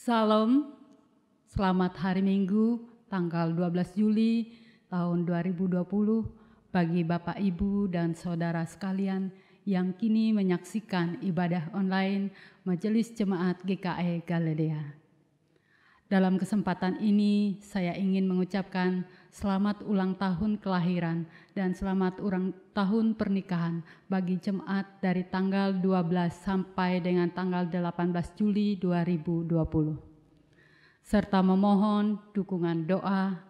Salam, selamat hari Minggu tanggal 12 Juli tahun 2020 bagi Bapak, Ibu, dan Saudara sekalian yang kini menyaksikan ibadah online Majelis Jemaat GKI Galilea. Dalam kesempatan ini saya ingin mengucapkan selamat ulang tahun kelahiran dan selamat ulang tahun pernikahan bagi jemaat dari tanggal 12 sampai dengan tanggal 18 Juli 2020. Serta memohon dukungan doa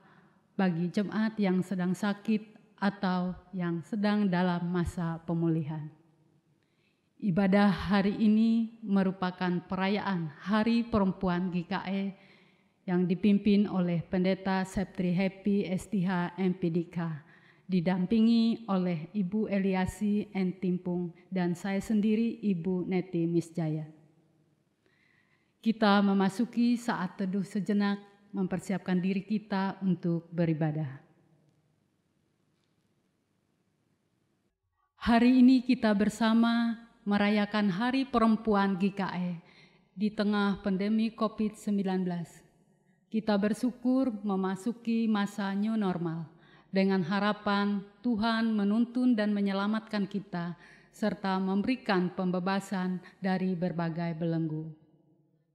bagi jemaat yang sedang sakit atau yang sedang dalam masa pemulihan. Ibadah hari ini merupakan perayaan Hari Perempuan GKI yang dipimpin oleh Pendeta Septri Happy STH MPDK, didampingi oleh Ibu Eliasi N. Timpung dan saya sendiri Ibu Neti Misjaya. Kita memasuki saat teduh sejenak, mempersiapkan diri kita untuk beribadah. Hari ini kita bersama merayakan Hari Perempuan GKI di tengah pandemi COVID-19. Kita bersyukur memasuki masa new normal dengan harapan Tuhan menuntun dan menyelamatkan kita serta memberikan pembebasan dari berbagai belenggu.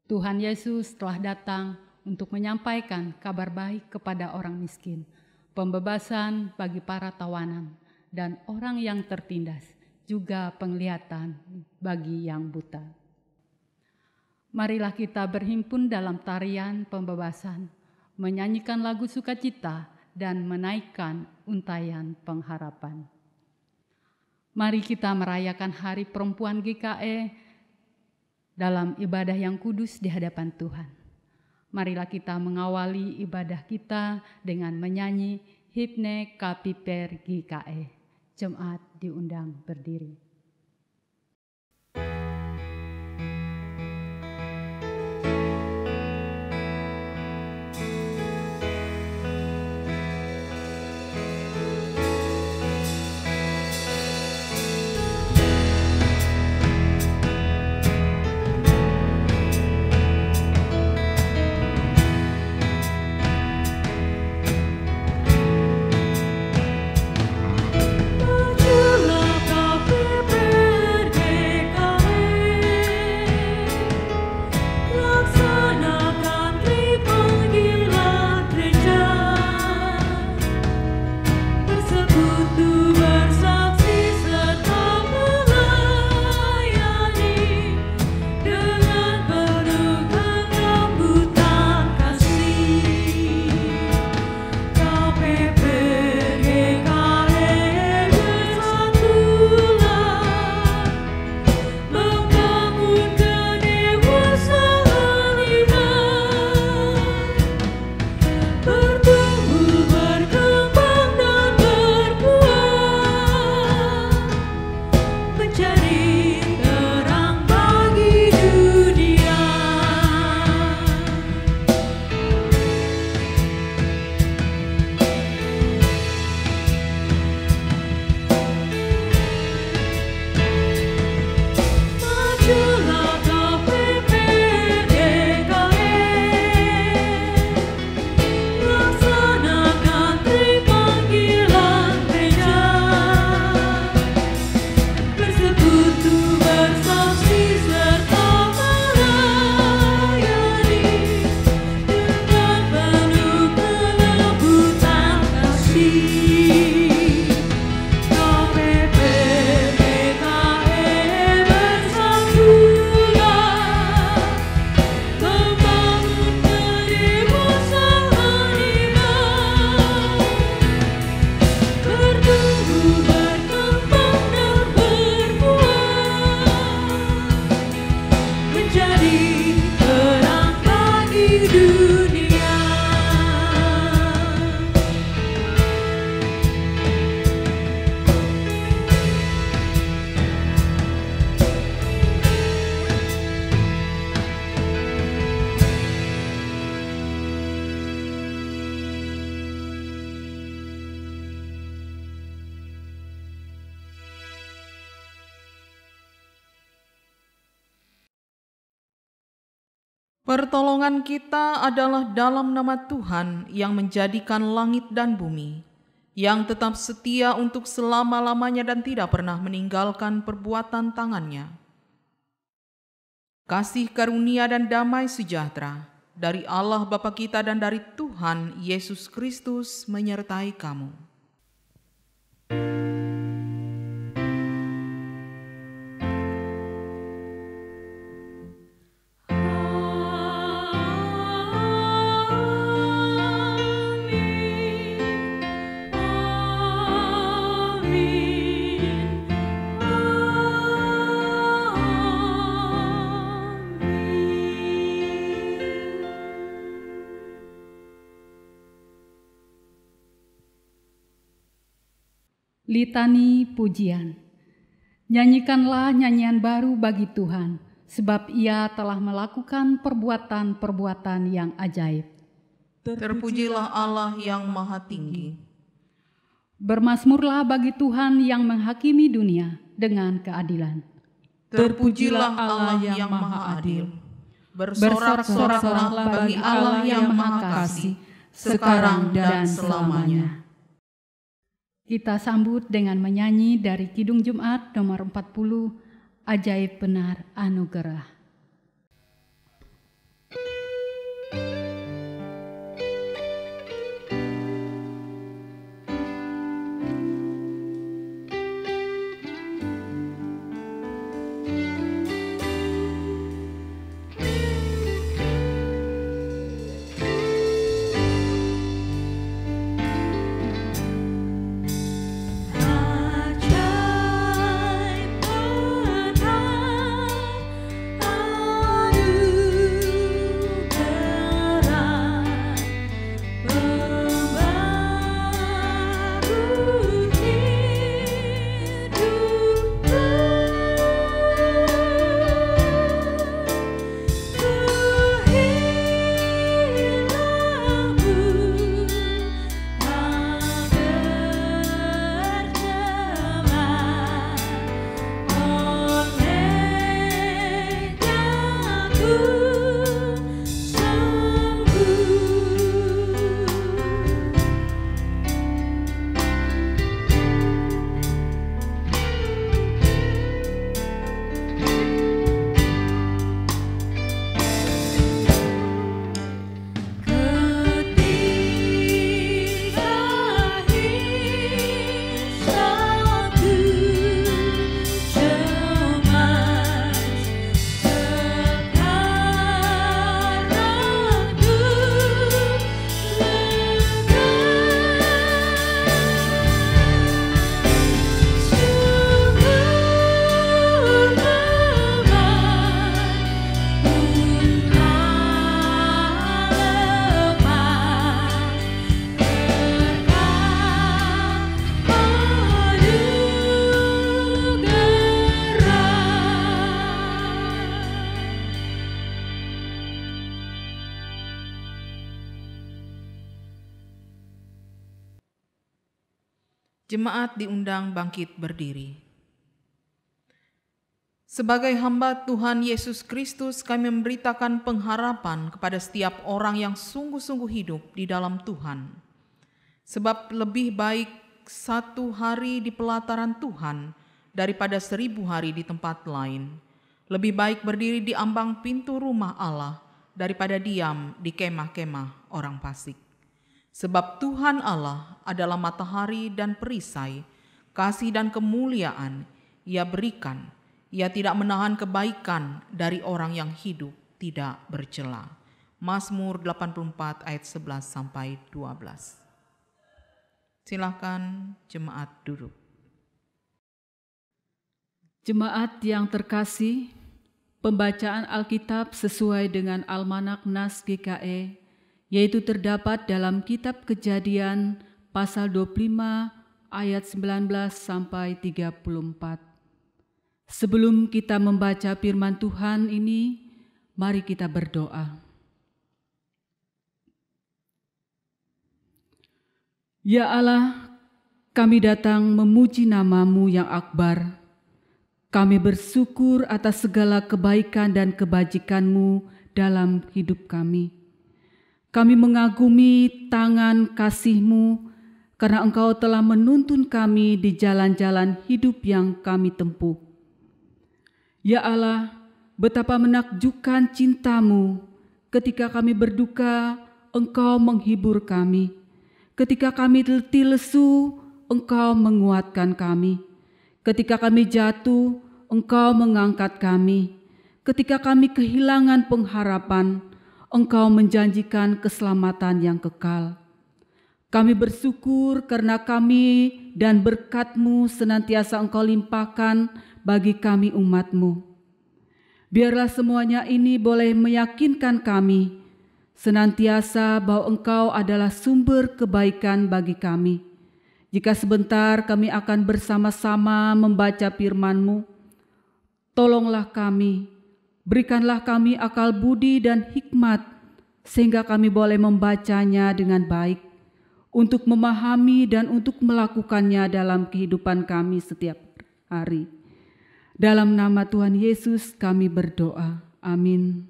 Tuhan Yesus telah datang untuk menyampaikan kabar baik kepada orang miskin, pembebasan bagi para tawanan dan orang yang tertindas, juga penglihatan bagi yang buta. Marilah kita berhimpun dalam tarian pembebasan, menyanyikan lagu sukacita dan menaikkan untayan pengharapan. Mari kita merayakan Hari Perempuan GKI dalam ibadah yang kudus di hadapan Tuhan. Marilah kita mengawali ibadah kita dengan menyanyi Himne Kapiper GKI. Jemaat diundang berdiri. Pertolongan kita adalah dalam nama Tuhan yang menjadikan langit dan bumi, yang tetap setia untuk selama-lamanya dan tidak pernah meninggalkan perbuatan tangannya. Kasih karunia dan damai sejahtera dari Allah Bapa kita dan dari Tuhan Yesus Kristus menyertai kamu. Litani pujian. Nyanyikanlah nyanyian baru bagi Tuhan, sebab Ia telah melakukan perbuatan-perbuatan yang ajaib. Terpujilah Allah yang Maha Tinggi. Bermazmurlah bagi Tuhan yang menghakimi dunia dengan keadilan. Terpujilah Allah yang Maha Adil. Bersorak-soraklah bagi Allah yang Maha Kasih, sekarang dan selamanya. Kita sambut dengan menyanyi dari Kidung Jumat nomor 40, Ajaib Benar Anugerah. Jemaat diundang bangkit berdiri. Sebagai hamba Tuhan Yesus Kristus, kami memberitakan pengharapan kepada setiap orang yang sungguh-sungguh hidup di dalam Tuhan. Sebab lebih baik 1 hari di pelataran Tuhan daripada 1000 hari di tempat lain. Lebih baik berdiri di ambang pintu rumah Allah daripada diam di kemah-kemah orang fasik. Sebab Tuhan Allah adalah matahari dan perisai, kasih dan kemuliaan Ia berikan. Ia tidak menahan kebaikan dari orang yang hidup tidak bercela. Mazmur 84 ayat 11 sampai 12. Silakan jemaat duduk. Jemaat yang terkasih, pembacaan Alkitab sesuai dengan Almanak Nas GKE, yaitu terdapat dalam Kitab Kejadian pasal 25 ayat 19 sampai 34. Sebelum kita membaca firman Tuhan ini, mari kita berdoa. Ya Allah, kami datang memuji nama-Mu yang akbar. Kami bersyukur atas segala kebaikan dan kebajikan-Mu dalam hidup kami. Kami mengagumi tangan kasih-Mu karena Engkau telah menuntun kami di jalan-jalan hidup yang kami tempuh. Ya Allah, betapa menakjubkan cinta-Mu. Ketika kami berduka, Engkau menghibur kami. Ketika kami letih lesu, Engkau menguatkan kami. Ketika kami jatuh, Engkau mengangkat kami. Ketika kami kehilangan pengharapan, Engkau menjanjikan keselamatan yang kekal. Kami bersyukur karena kami dan berkat-Mu senantiasa Engkau limpahkan bagi kami umat-Mu. Biarlah semuanya ini boleh meyakinkan kami senantiasa bahwa Engkau adalah sumber kebaikan bagi kami. Jika sebentar kami akan bersama-sama membaca firman-Mu, tolonglah kami. Berikanlah kami akal budi dan hikmat, sehingga kami boleh membacanya dengan baik, untuk memahami dan untuk melakukannya dalam kehidupan kami setiap hari. Dalam nama Tuhan Yesus kami berdoa. Amin.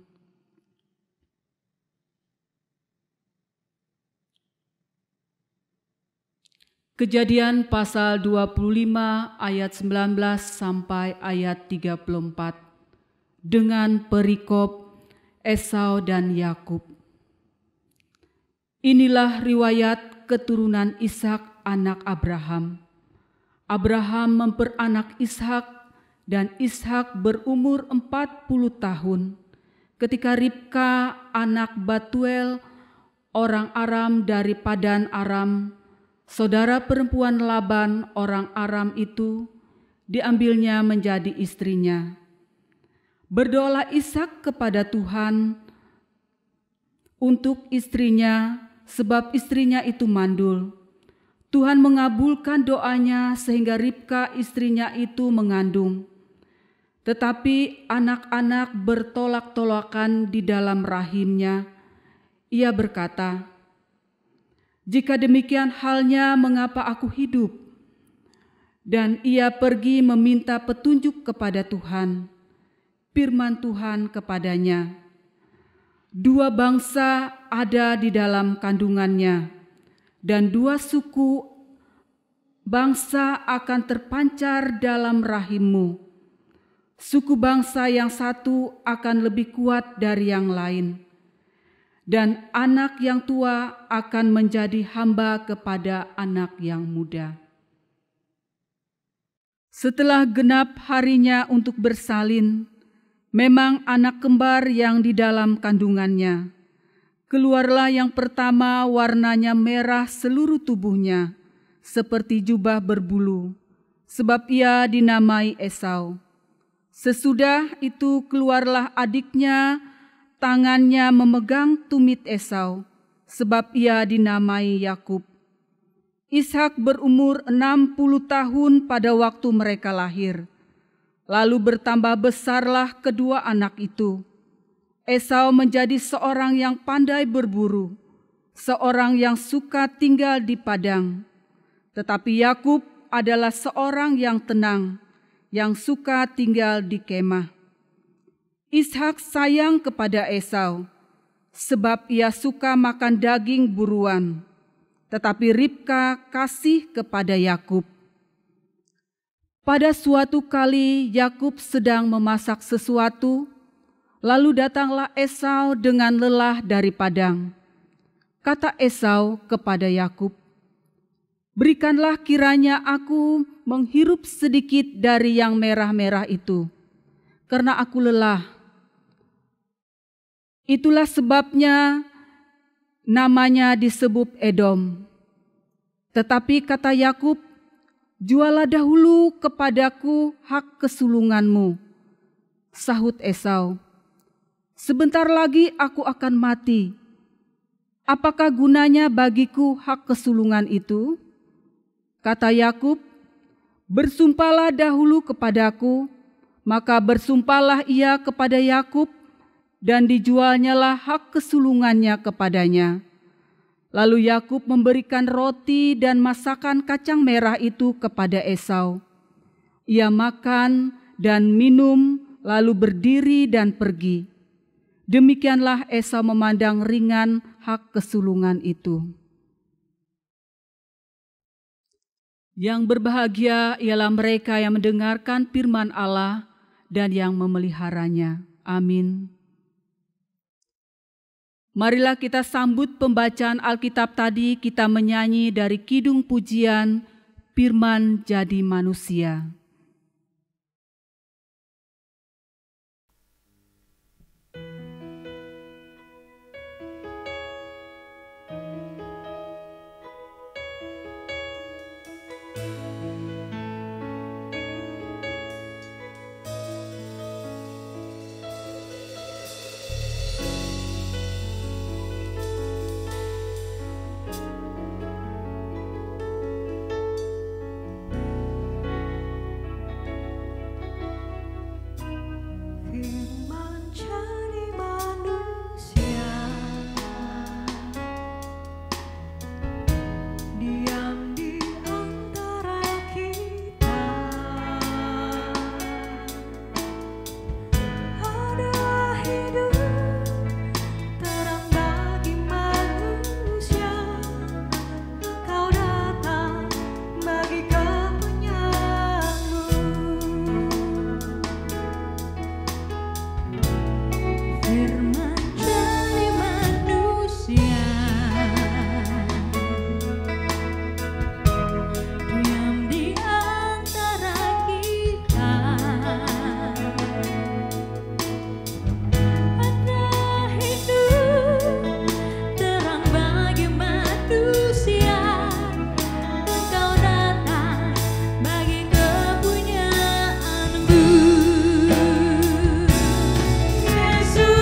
Kejadian pasal 25 ayat 19 sampai ayat 34. Dengan perikop Esau dan Yakub. Inilah riwayat keturunan Ishak anak Abraham. Abraham memperanak Ishak dan Ishak berumur 40 tahun ketika Ribka anak Batuel orang Aram dari Padan Aram, saudara perempuan Laban orang Aram itu, diambilnya menjadi istrinya. Berdoalah Ishak kepada Tuhan untuk istrinya, sebab istrinya itu mandul. Tuhan mengabulkan doanya sehingga Ribka istrinya itu mengandung. Tetapi anak-anak bertolak-tolakan di dalam rahimnya. Ia berkata, "Jika demikian halnya, mengapa aku hidup?" Dan ia pergi meminta petunjuk kepada Tuhan. Firman Tuhan kepadanya, "Dua bangsa ada di dalam kandungannya, dan dua suku bangsa akan terpancar dalam rahimmu. Suku bangsa yang satu akan lebih kuat dari yang lain, dan anak yang tua akan menjadi hamba kepada anak yang muda." Setelah genap harinya untuk bersalin, memang anak kembar yang di dalam kandungannya. Keluarlah yang pertama, warnanya merah seluruh tubuhnya, seperti jubah berbulu, sebab ia dinamai Esau. Sesudah itu keluarlah adiknya, tangannya memegang tumit Esau, sebab ia dinamai Yakub. Ishak berumur 60 tahun pada waktu mereka lahir. Lalu bertambah besarlah kedua anak itu. Esau menjadi seorang yang pandai berburu, seorang yang suka tinggal di padang. Tetapi Yakub adalah seorang yang tenang, yang suka tinggal di kemah. Ishak sayang kepada Esau, sebab ia suka makan daging buruan. Tetapi Ribka kasih kepada Yakub. Pada suatu kali Yakub sedang memasak sesuatu, lalu datanglah Esau dengan lelah dari padang. Kata Esau kepada Yakub, "Berikanlah kiranya aku menghirup sedikit dari yang merah-merah itu, karena aku lelah." Itulah sebabnya namanya disebut Edom. Tetapi kata Yakub, "Jualah dahulu kepadaku hak kesulunganmu." Sahut Esau, "Sebentar lagi aku akan mati. Apakah gunanya bagiku hak kesulungan itu?" Kata Yakub, "Bersumpahlah dahulu kepadaku." Maka bersumpahlah ia kepada Yakub, dan dijualnyalah hak kesulungannya kepadanya. Lalu Yakub memberikan roti dan masakan kacang merah itu kepada Esau. Ia makan dan minum, lalu berdiri dan pergi. Demikianlah Esau memandang ringan hak kesulungan itu. Yang berbahagia ialah mereka yang mendengarkan firman Allah dan yang memeliharanya. Amin. Marilah kita sambut pembacaan Alkitab tadi, kita menyanyi dari Kidung Pujian, Firman Jadi Manusia. Firman jadi manusia, diam di antara kita. Ada hidup terang bagi manusia, Engkau datang bagi kepunyaanmu. Yesus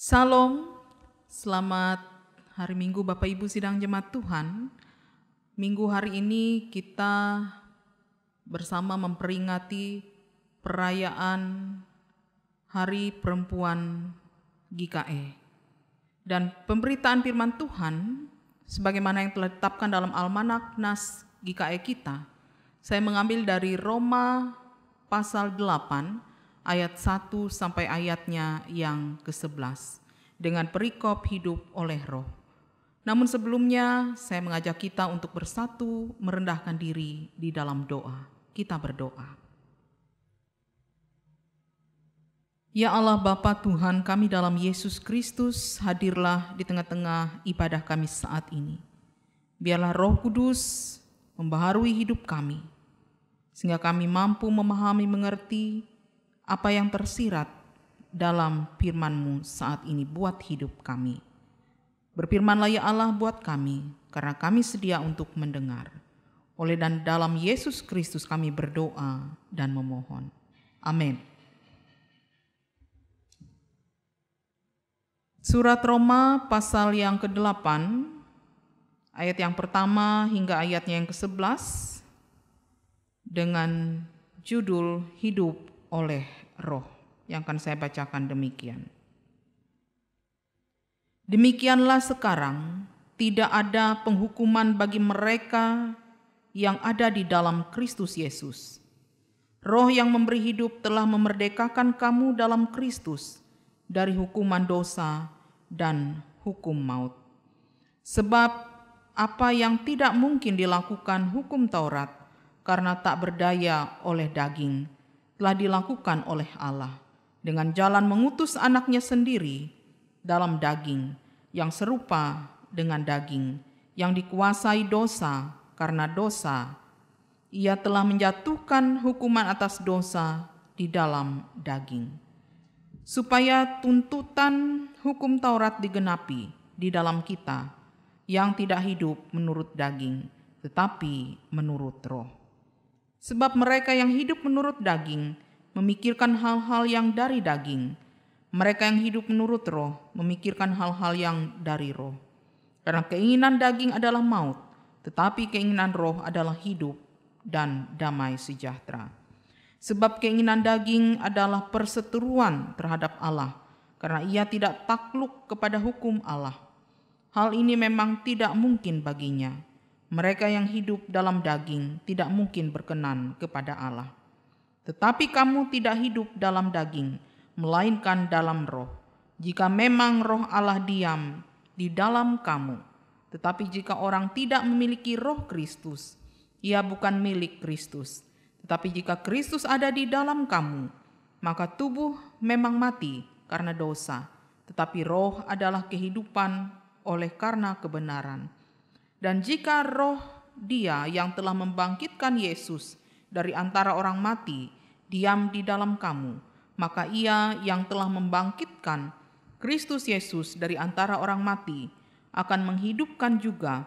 Salam, selamat hari Minggu Bapak Ibu Sidang Jemaat Tuhan. Minggu hari ini kita bersama memperingati perayaan Hari Perempuan GKE. Dan pemberitaan firman Tuhan sebagaimana yang telah ditetapkan dalam Almanak Nas GKE kita, saya mengambil dari Roma pasal 8 ayat 1 sampai ayatnya yang ke-11 dengan perikop hidup oleh Roh. Namun sebelumnya saya mengajak kita untuk bersatu merendahkan diri di dalam doa. Kita berdoa. Ya Allah Bapa Tuhan kami dalam Yesus Kristus, hadirlah di tengah-tengah ibadah kami saat ini. Biarlah Roh Kudus membaharui hidup kami, sehingga kami mampu memahami, mengerti apa yang tersirat dalam firman-Mu saat ini buat hidup kami. Berfirmanlah ya Allah buat kami, karena kami sedia untuk mendengar. Oleh dan dalam Yesus Kristus kami berdoa dan memohon. Amin. Surat Roma pasal yang ke-8, ayat yang pertama hingga ayatnya yang ke-11, dengan judul Hidup oleh Roh, yang akan saya bacakan demikian. Demikianlah sekarang, tidak ada penghukuman bagi mereka yang ada di dalam Kristus Yesus. Roh yang memberi hidup telah memerdekakan kamu dalam Kristus dari hukuman dosa dan hukum maut. Sebab apa yang tidak mungkin dilakukan hukum Taurat karena tak berdaya oleh daging, telah dilakukan oleh Allah dengan jalan mengutus anaknya sendiri dalam daging yang serupa dengan daging yang dikuasai dosa karena dosa. Ia telah menjatuhkan hukuman atas dosa di dalam daging, supaya tuntutan hukum Taurat digenapi di dalam kita yang tidak hidup menurut daging, tetapi menurut Roh. Sebab mereka yang hidup menurut daging memikirkan hal-hal yang dari daging, mereka yang hidup menurut Roh memikirkan hal-hal yang dari Roh. Karena keinginan daging adalah maut, tetapi keinginan Roh adalah hidup dan damai sejahtera. Sebab keinginan daging adalah perseteruan terhadap Allah, karena ia tidak takluk kepada hukum Allah. Hal ini memang tidak mungkin baginya. Mereka yang hidup dalam daging tidak mungkin berkenan kepada Allah. Tetapi kamu tidak hidup dalam daging, melainkan dalam Roh. Jika memang Roh Allah diam di dalam kamu. Tetapi jika orang tidak memiliki Roh Kristus, ia bukan milik Kristus. Tetapi jika Kristus ada di dalam kamu, maka tubuh memang mati karena dosa, tetapi roh adalah kehidupan oleh karena kebenaran. Dan jika Roh Dia yang telah membangkitkan Yesus dari antara orang mati diam di dalam kamu, maka Ia yang telah membangkitkan Kristus Yesus dari antara orang mati akan menghidupkan juga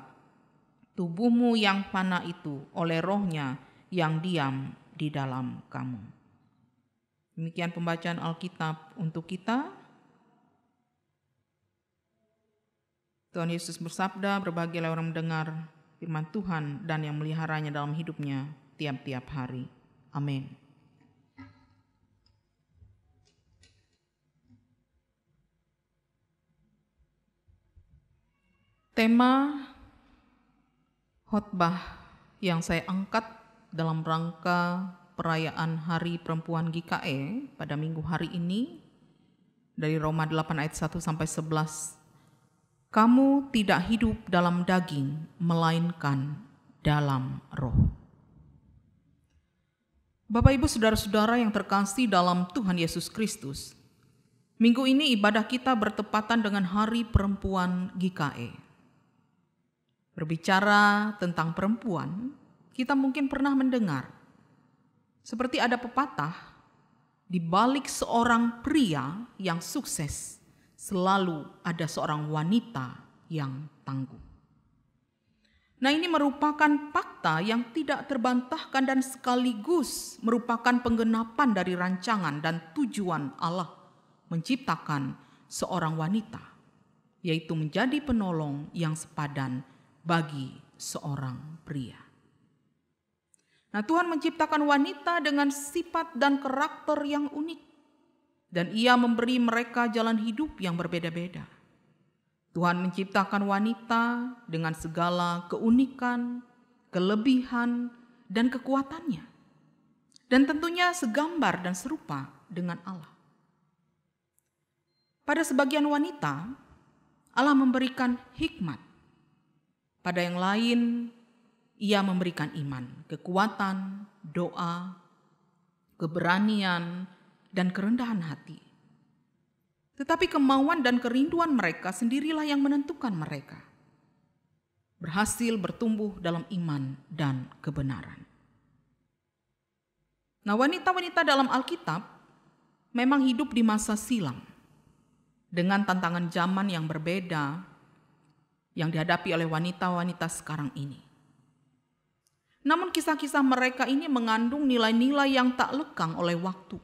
tubuhmu yang fana itu oleh Roh-Nya yang diam di dalam kamu. Demikian pembacaan Alkitab untuk kita. Tuhan Yesus bersabda, berbahagialah orang mendengar firman Tuhan dan yang meliharanya dalam hidupnya tiap-tiap hari. Amin. Tema khotbah yang saya angkat dalam rangka perayaan Hari Perempuan GKE pada minggu hari ini dari Roma 8 ayat 1 sampai 11. Kamu tidak hidup dalam daging, melainkan dalam Roh. Bapak Ibu saudara-saudara yang terkasih dalam Tuhan Yesus Kristus, minggu ini ibadah kita bertepatan dengan Hari Perempuan GKE. Berbicara tentang perempuan, kita mungkin pernah mendengar seperti ada pepatah, di balik seorang pria yang sukses selalu ada seorang wanita yang tangguh. Nah, ini merupakan fakta yang tidak terbantahkan dan sekaligus merupakan penggenapan dari rancangan dan tujuan Allah menciptakan seorang wanita, yaitu menjadi penolong yang sepadan bagi seorang pria. Nah, Tuhan menciptakan wanita dengan sifat dan karakter yang unik. Dan Ia memberi mereka jalan hidup yang berbeda-beda. Tuhan menciptakan wanita dengan segala keunikan, kelebihan, dan kekuatannya. Dan tentunya segambar dan serupa dengan Allah. Pada sebagian wanita, Allah memberikan hikmat. Pada yang lain, Ia memberikan iman, kekuatan, doa, keberanian, dan kerendahan hati. Tetapi kemauan dan kerinduan mereka sendirilah yang menentukan mereka berhasil bertumbuh dalam iman dan kebenaran. Nah, wanita-wanita dalam Alkitab memang hidup di masa silam dengan tantangan zaman yang berbeda yang dihadapi oleh wanita-wanita sekarang ini. Namun kisah-kisah mereka ini mengandung nilai-nilai yang tak lekang oleh waktu,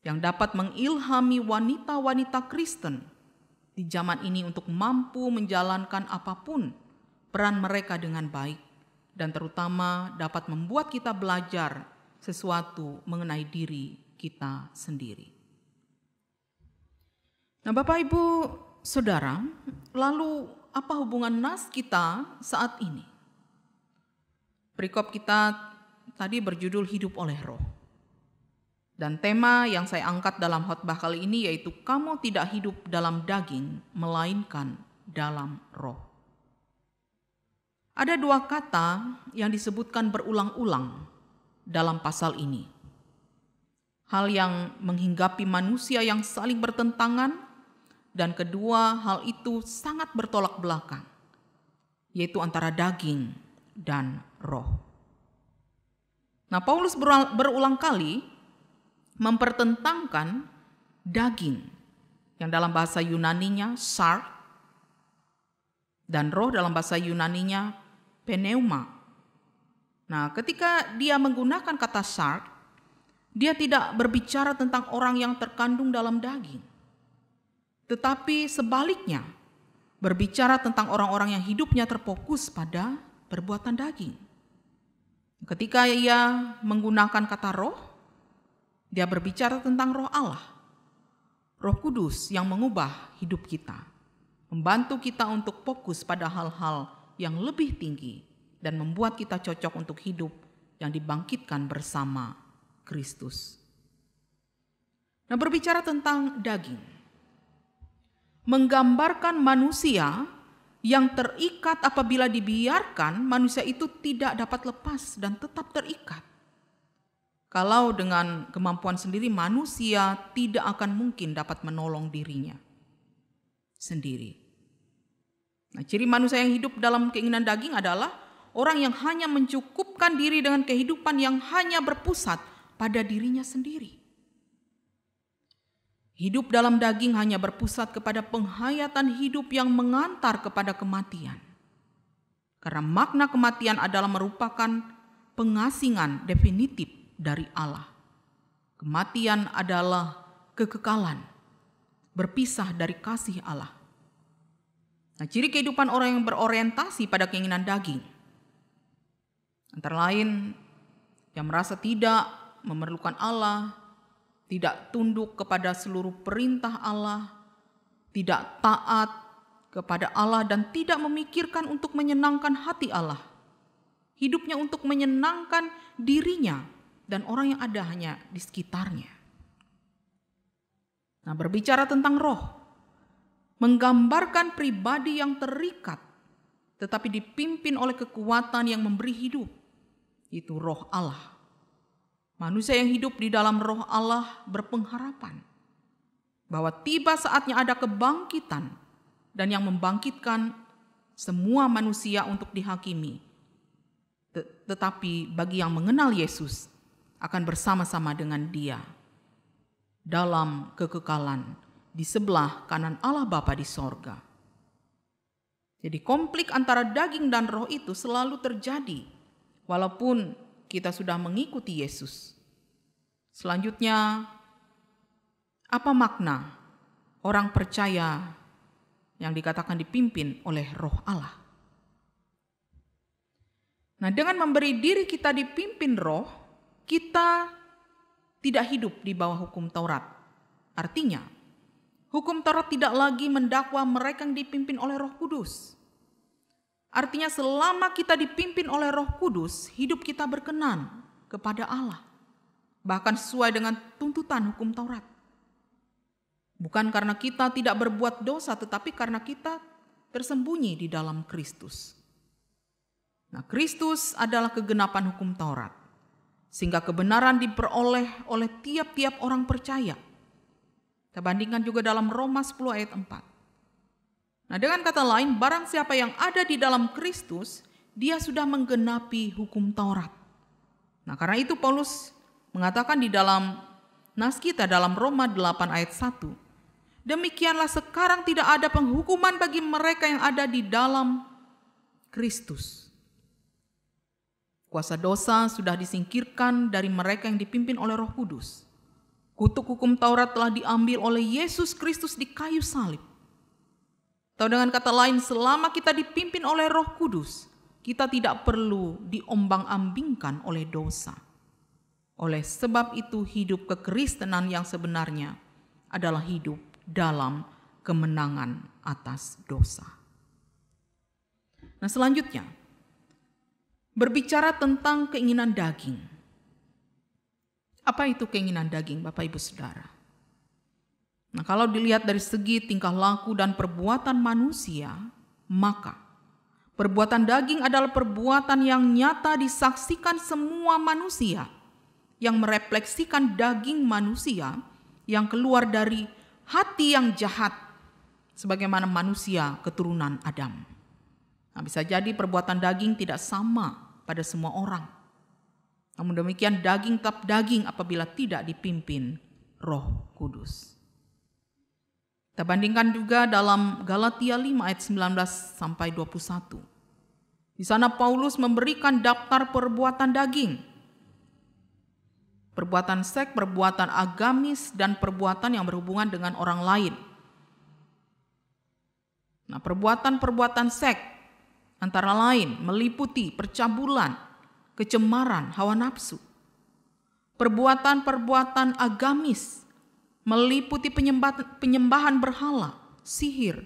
yang dapat mengilhami wanita-wanita Kristen di zaman ini untuk mampu menjalankan apapun peran mereka dengan baik, dan terutama dapat membuat kita belajar sesuatu mengenai diri kita sendiri. Nah, Bapak Ibu Saudara, lalu apa hubungan nas kita saat ini? Perikop kita tadi berjudul Hidup oleh Roh. Dan tema yang saya angkat dalam khotbah kali ini yaitu kamu tidak hidup dalam daging, melainkan dalam roh. Ada dua kata yang disebutkan berulang-ulang dalam pasal ini. Hal yang menghinggapi manusia yang saling bertentangan, dan kedua hal itu sangat bertolak belakang, yaitu antara daging dan roh. Nah, Paulus berulang kali mempertentangkan daging yang dalam bahasa Yunaninya sarx dan roh dalam bahasa Yunaninya pneuma. Nah, ketika dia menggunakan kata sarx, dia tidak berbicara tentang orang yang terkandung dalam daging, tetapi sebaliknya berbicara tentang orang-orang yang hidupnya terfokus pada perbuatan daging. Ketika ia menggunakan kata roh, dia berbicara tentang roh Allah, Roh Kudus yang mengubah hidup kita, membantu kita untuk fokus pada hal-hal yang lebih tinggi dan membuat kita cocok untuk hidup yang dibangkitkan bersama Kristus. Nah, berbicara tentang daging, menggambarkan manusia yang terikat apabila dibiarkan, manusia itu tidak dapat lepas dan tetap terikat. Kalau dengan kemampuan sendiri, manusia tidak akan mungkin dapat menolong dirinya sendiri. Nah, ciri manusia yang hidup dalam keinginan daging adalah orang yang hanya mencukupkan diri dengan kehidupan yang hanya berpusat pada dirinya sendiri. Hidup dalam daging hanya berpusat kepada penghayatan hidup yang mengantar kepada kematian. Karena makna kematian adalah merupakan pengasingan definitif dari Allah. Kematian adalah kekekalan, berpisah dari kasih Allah. Nah, ciri kehidupan orang yang berorientasi pada keinginan daging, antara lain yang merasa tidak memerlukan Allah, tidak tunduk kepada seluruh perintah Allah, tidak taat kepada Allah, dan tidak memikirkan untuk menyenangkan hati Allah. Hidupnya untuk menyenangkan dirinya dan orang yang ada hanya di sekitarnya. Nah, berbicara tentang roh, menggambarkan pribadi yang terikat, tetapi dipimpin oleh kekuatan yang memberi hidup, itu roh Allah. Manusia yang hidup di dalam roh Allah berpengharapan bahwa tiba saatnya ada kebangkitan dan yang membangkitkan semua manusia untuk dihakimi. Tetapi bagi yang mengenal Yesus, akan bersama-sama dengan Dia dalam kekekalan di sebelah kanan Allah Bapa di sorga. Jadi konflik antara daging dan roh itu selalu terjadi walaupun kita sudah mengikuti Yesus. Selanjutnya, apa makna orang percaya yang dikatakan dipimpin oleh roh Allah? Nah, dengan memberi diri kita dipimpin roh, kita tidak hidup di bawah hukum Taurat. Artinya, Hukum Taurat tidak lagi mendakwa mereka yang dipimpin oleh Roh Kudus. Artinya selama kita dipimpin oleh Roh Kudus, hidup kita berkenan kepada Allah. Bahkan sesuai dengan tuntutan hukum Taurat. Bukan karena kita tidak berbuat dosa, tetapi karena kita tersembunyi di dalam Kristus. Nah, Kristus adalah kegenapan hukum Taurat. Sehingga kebenaran diperoleh oleh tiap-tiap orang percaya. Kita bandingkan juga dalam Roma 10 ayat 4. Nah, dengan kata lain, barang siapa yang ada di dalam Kristus, dia sudah menggenapi hukum Taurat. Nah, karena itu Paulus mengatakan di dalam nas kita dalam Roma 8 ayat 1. Demikianlah sekarang tidak ada penghukuman bagi mereka yang ada di dalam Kristus. Kuasa dosa sudah disingkirkan dari mereka yang dipimpin oleh Roh Kudus. Kutuk hukum Taurat telah diambil oleh Yesus Kristus di kayu salib. Atau dengan kata lain, selama kita dipimpin oleh Roh Kudus, kita tidak perlu diombang-ambingkan oleh dosa. Oleh sebab itu hidup kekristenan yang sebenarnya adalah hidup dalam kemenangan atas dosa. Nah, selanjutnya, berbicara tentang keinginan daging. Apa itu keinginan daging, Bapak Ibu Saudara? Nah, kalau dilihat dari segi tingkah laku dan perbuatan manusia, maka perbuatan daging adalah perbuatan yang nyata disaksikan semua manusia, yang merefleksikan daging manusia yang keluar dari hati yang jahat, sebagaimana manusia keturunan Adam. Nah, bisa jadi perbuatan daging tidak sama pada semua orang. Namun demikian daging tetap daging apabila tidak dipimpin Roh Kudus. Kita bandingkan juga dalam Galatia 5 ayat 19 sampai 21. Di sana Paulus memberikan daftar perbuatan daging. Perbuatan seks, perbuatan agamis, dan perbuatan yang berhubungan dengan orang lain. Nah, perbuatan-perbuatan seks antara lain meliputi percabulan, kecemaran, hawa nafsu. Perbuatan-perbuatan agamis meliputi penyembahan berhala, sihir.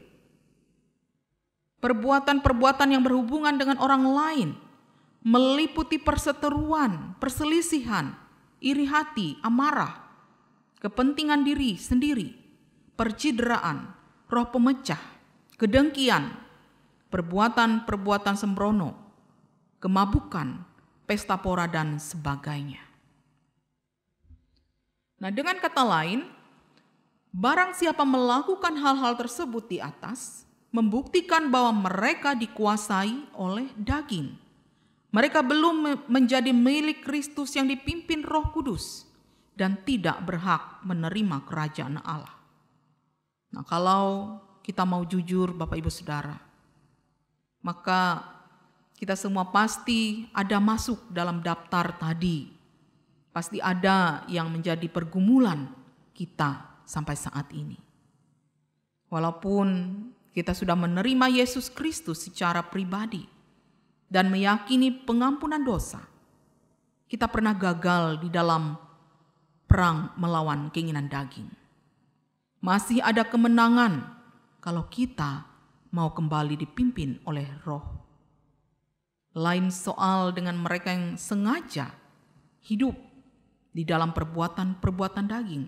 Perbuatan-perbuatan yang berhubungan dengan orang lain meliputi perseteruan, perselisihan, iri hati, amarah, kepentingan diri sendiri, percideraan, roh pemecah, kedengkian, perbuatan-perbuatan sembrono, kemabukan, pesta pora, dan sebagainya. Nah, dengan kata lain, barang siapa melakukan hal-hal tersebut di atas, membuktikan bahwa mereka dikuasai oleh daging. Mereka belum menjadi milik Kristus yang dipimpin Roh Kudus dan tidak berhak menerima kerajaan Allah. Nah, kalau kita mau jujur Bapak Ibu Saudara, maka kita semua pasti ada masuk dalam daftar tadi. Pasti ada yang menjadi pergumulan kita sampai saat ini. Walaupun kita sudah menerima Yesus Kristus secara pribadi dan meyakini pengampunan dosa, kita pernah gagal di dalam perang melawan keinginan daging. Masih ada kemenangan kalau kita mau kembali dipimpin oleh Roh. Lain soal dengan mereka yang sengaja hidup di dalam perbuatan-perbuatan daging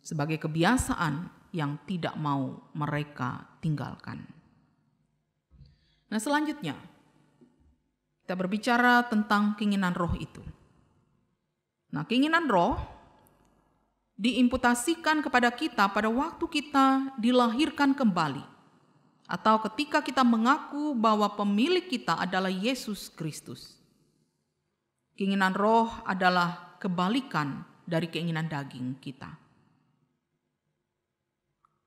sebagai kebiasaan yang tidak mau mereka tinggalkan. Nah, selanjutnya kita berbicara tentang keinginan roh itu. Nah, keinginan roh diimputasikan kepada kita pada waktu kita dilahirkan kembali, atau ketika kita mengaku bahwa pemilik kita adalah Yesus Kristus. Keinginan roh adalah kebalikan dari keinginan daging kita.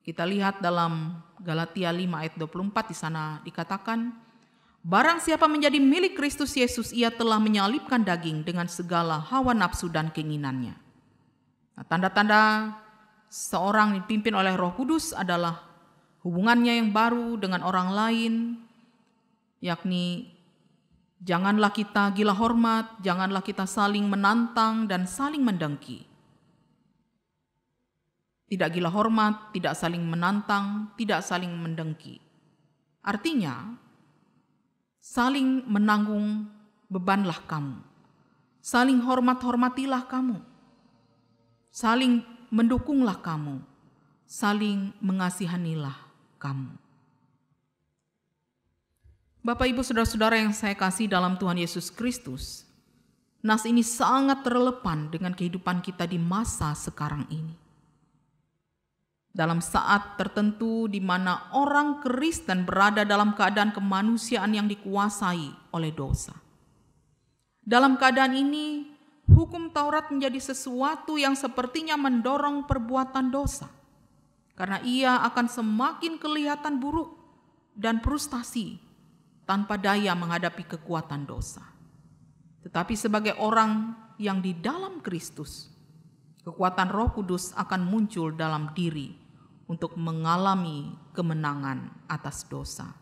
Kita lihat dalam Galatia 5 ayat 24, di sana dikatakan, barang siapa menjadi milik Kristus Yesus, ia telah menyalibkan daging dengan segala hawa nafsu dan keinginannya. Nah, tanda-tanda seorang dipimpin oleh Roh Kudus adalah hubungannya yang baru dengan orang lain, yakni janganlah kita gila hormat, janganlah kita saling menantang dan saling mendengki. Tidak gila hormat, tidak saling menantang, tidak saling mendengki. Artinya, saling menanggung bebanlah kamu. Saling hormat-hormatilah kamu. Saling mendukunglah kamu. Saling mengasihanilah kamu. Bapak, Ibu, Saudara-saudara yang saya kasih dalam Tuhan Yesus Kristus, nas ini sangat relevan dengan kehidupan kita di masa sekarang ini. Dalam saat tertentu di mana orang Kristen berada dalam keadaan kemanusiaan yang dikuasai oleh dosa. Dalam keadaan ini, hukum Taurat menjadi sesuatu yang sepertinya mendorong perbuatan dosa. Karena ia akan semakin kelihatan buruk dan frustasi tanpa daya menghadapi kekuatan dosa. Tetapi sebagai orang yang di dalam Kristus, kekuatan Roh Kudus akan muncul dalam diri untuk mengalami kemenangan atas dosa.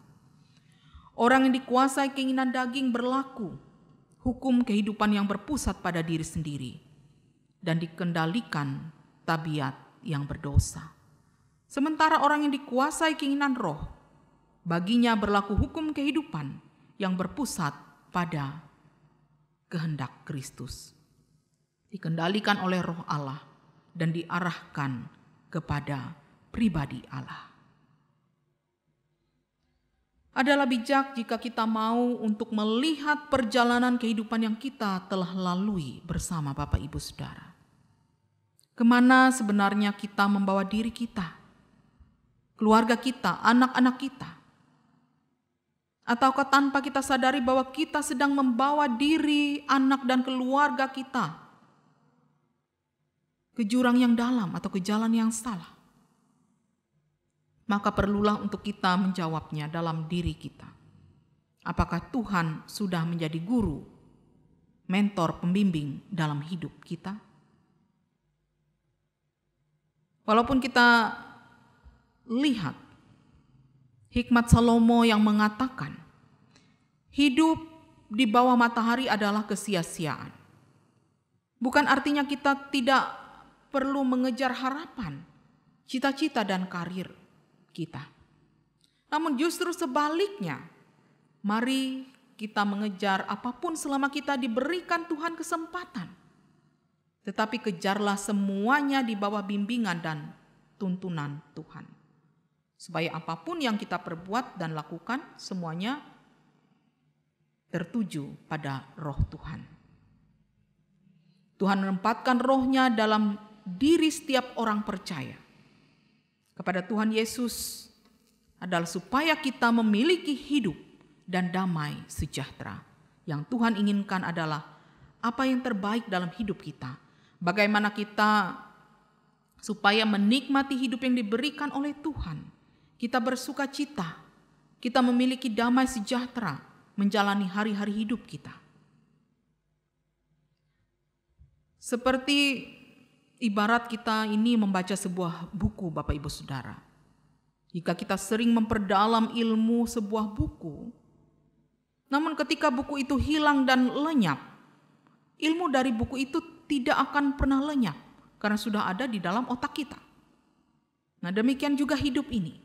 Orang yang dikuasai keinginan daging berlaku hukum kehidupan yang berpusat pada diri sendiri dan dikendalikan tabiat yang berdosa. Sementara orang yang dikuasai keinginan roh, baginya berlaku hukum kehidupan yang berpusat pada kehendak Kristus, dikendalikan oleh Roh Allah dan diarahkan kepada pribadi Allah. Adalah bijak jika kita mau untuk melihat perjalanan kehidupan yang kita telah lalui bersama Bapak Ibu Saudara. Kemana sebenarnya kita membawa diri kita, keluarga kita, anak-anak kita? Ataukah tanpa kita sadari bahwa kita sedang membawa diri, anak dan keluarga kita ke jurang yang dalam atau ke jalan yang salah? Maka perlulah untuk kita menjawabnya dalam diri kita. Apakah Tuhan sudah menjadi guru, mentor, pembimbing dalam hidup kita? Walaupun kita lihat hikmat Salomo yang mengatakan hidup di bawah matahari adalah kesia-siaan. Bukan artinya kita tidak perlu mengejar harapan, cita-cita dan karir kita. Namun justru sebaliknya, mari kita mengejar apapun selama kita diberikan Tuhan kesempatan. Tetapi kejarlah semuanya di bawah bimbingan dan tuntunan Tuhan. Supaya apapun yang kita perbuat dan lakukan, semuanya tertuju pada Roh Tuhan. Tuhan menempatkan Roh-Nya dalam diri setiap orang percaya kepada Tuhan Yesus adalah supaya kita memiliki hidup dan damai sejahtera. Yang Tuhan inginkan adalah apa yang terbaik dalam hidup kita. Bagaimana kita supaya menikmati hidup yang diberikan oleh Tuhan. Kita bersuka cita, kita memiliki damai sejahtera menjalani hari-hari hidup kita. Seperti ibarat kita ini membaca sebuah buku, Bapak Ibu Saudara. Jika kita sering memperdalam ilmu sebuah buku, namun ketika buku itu hilang dan lenyap, ilmu dari buku itu tidak akan pernah lenyap karena sudah ada di dalam otak kita. Nah, demikian juga hidup ini.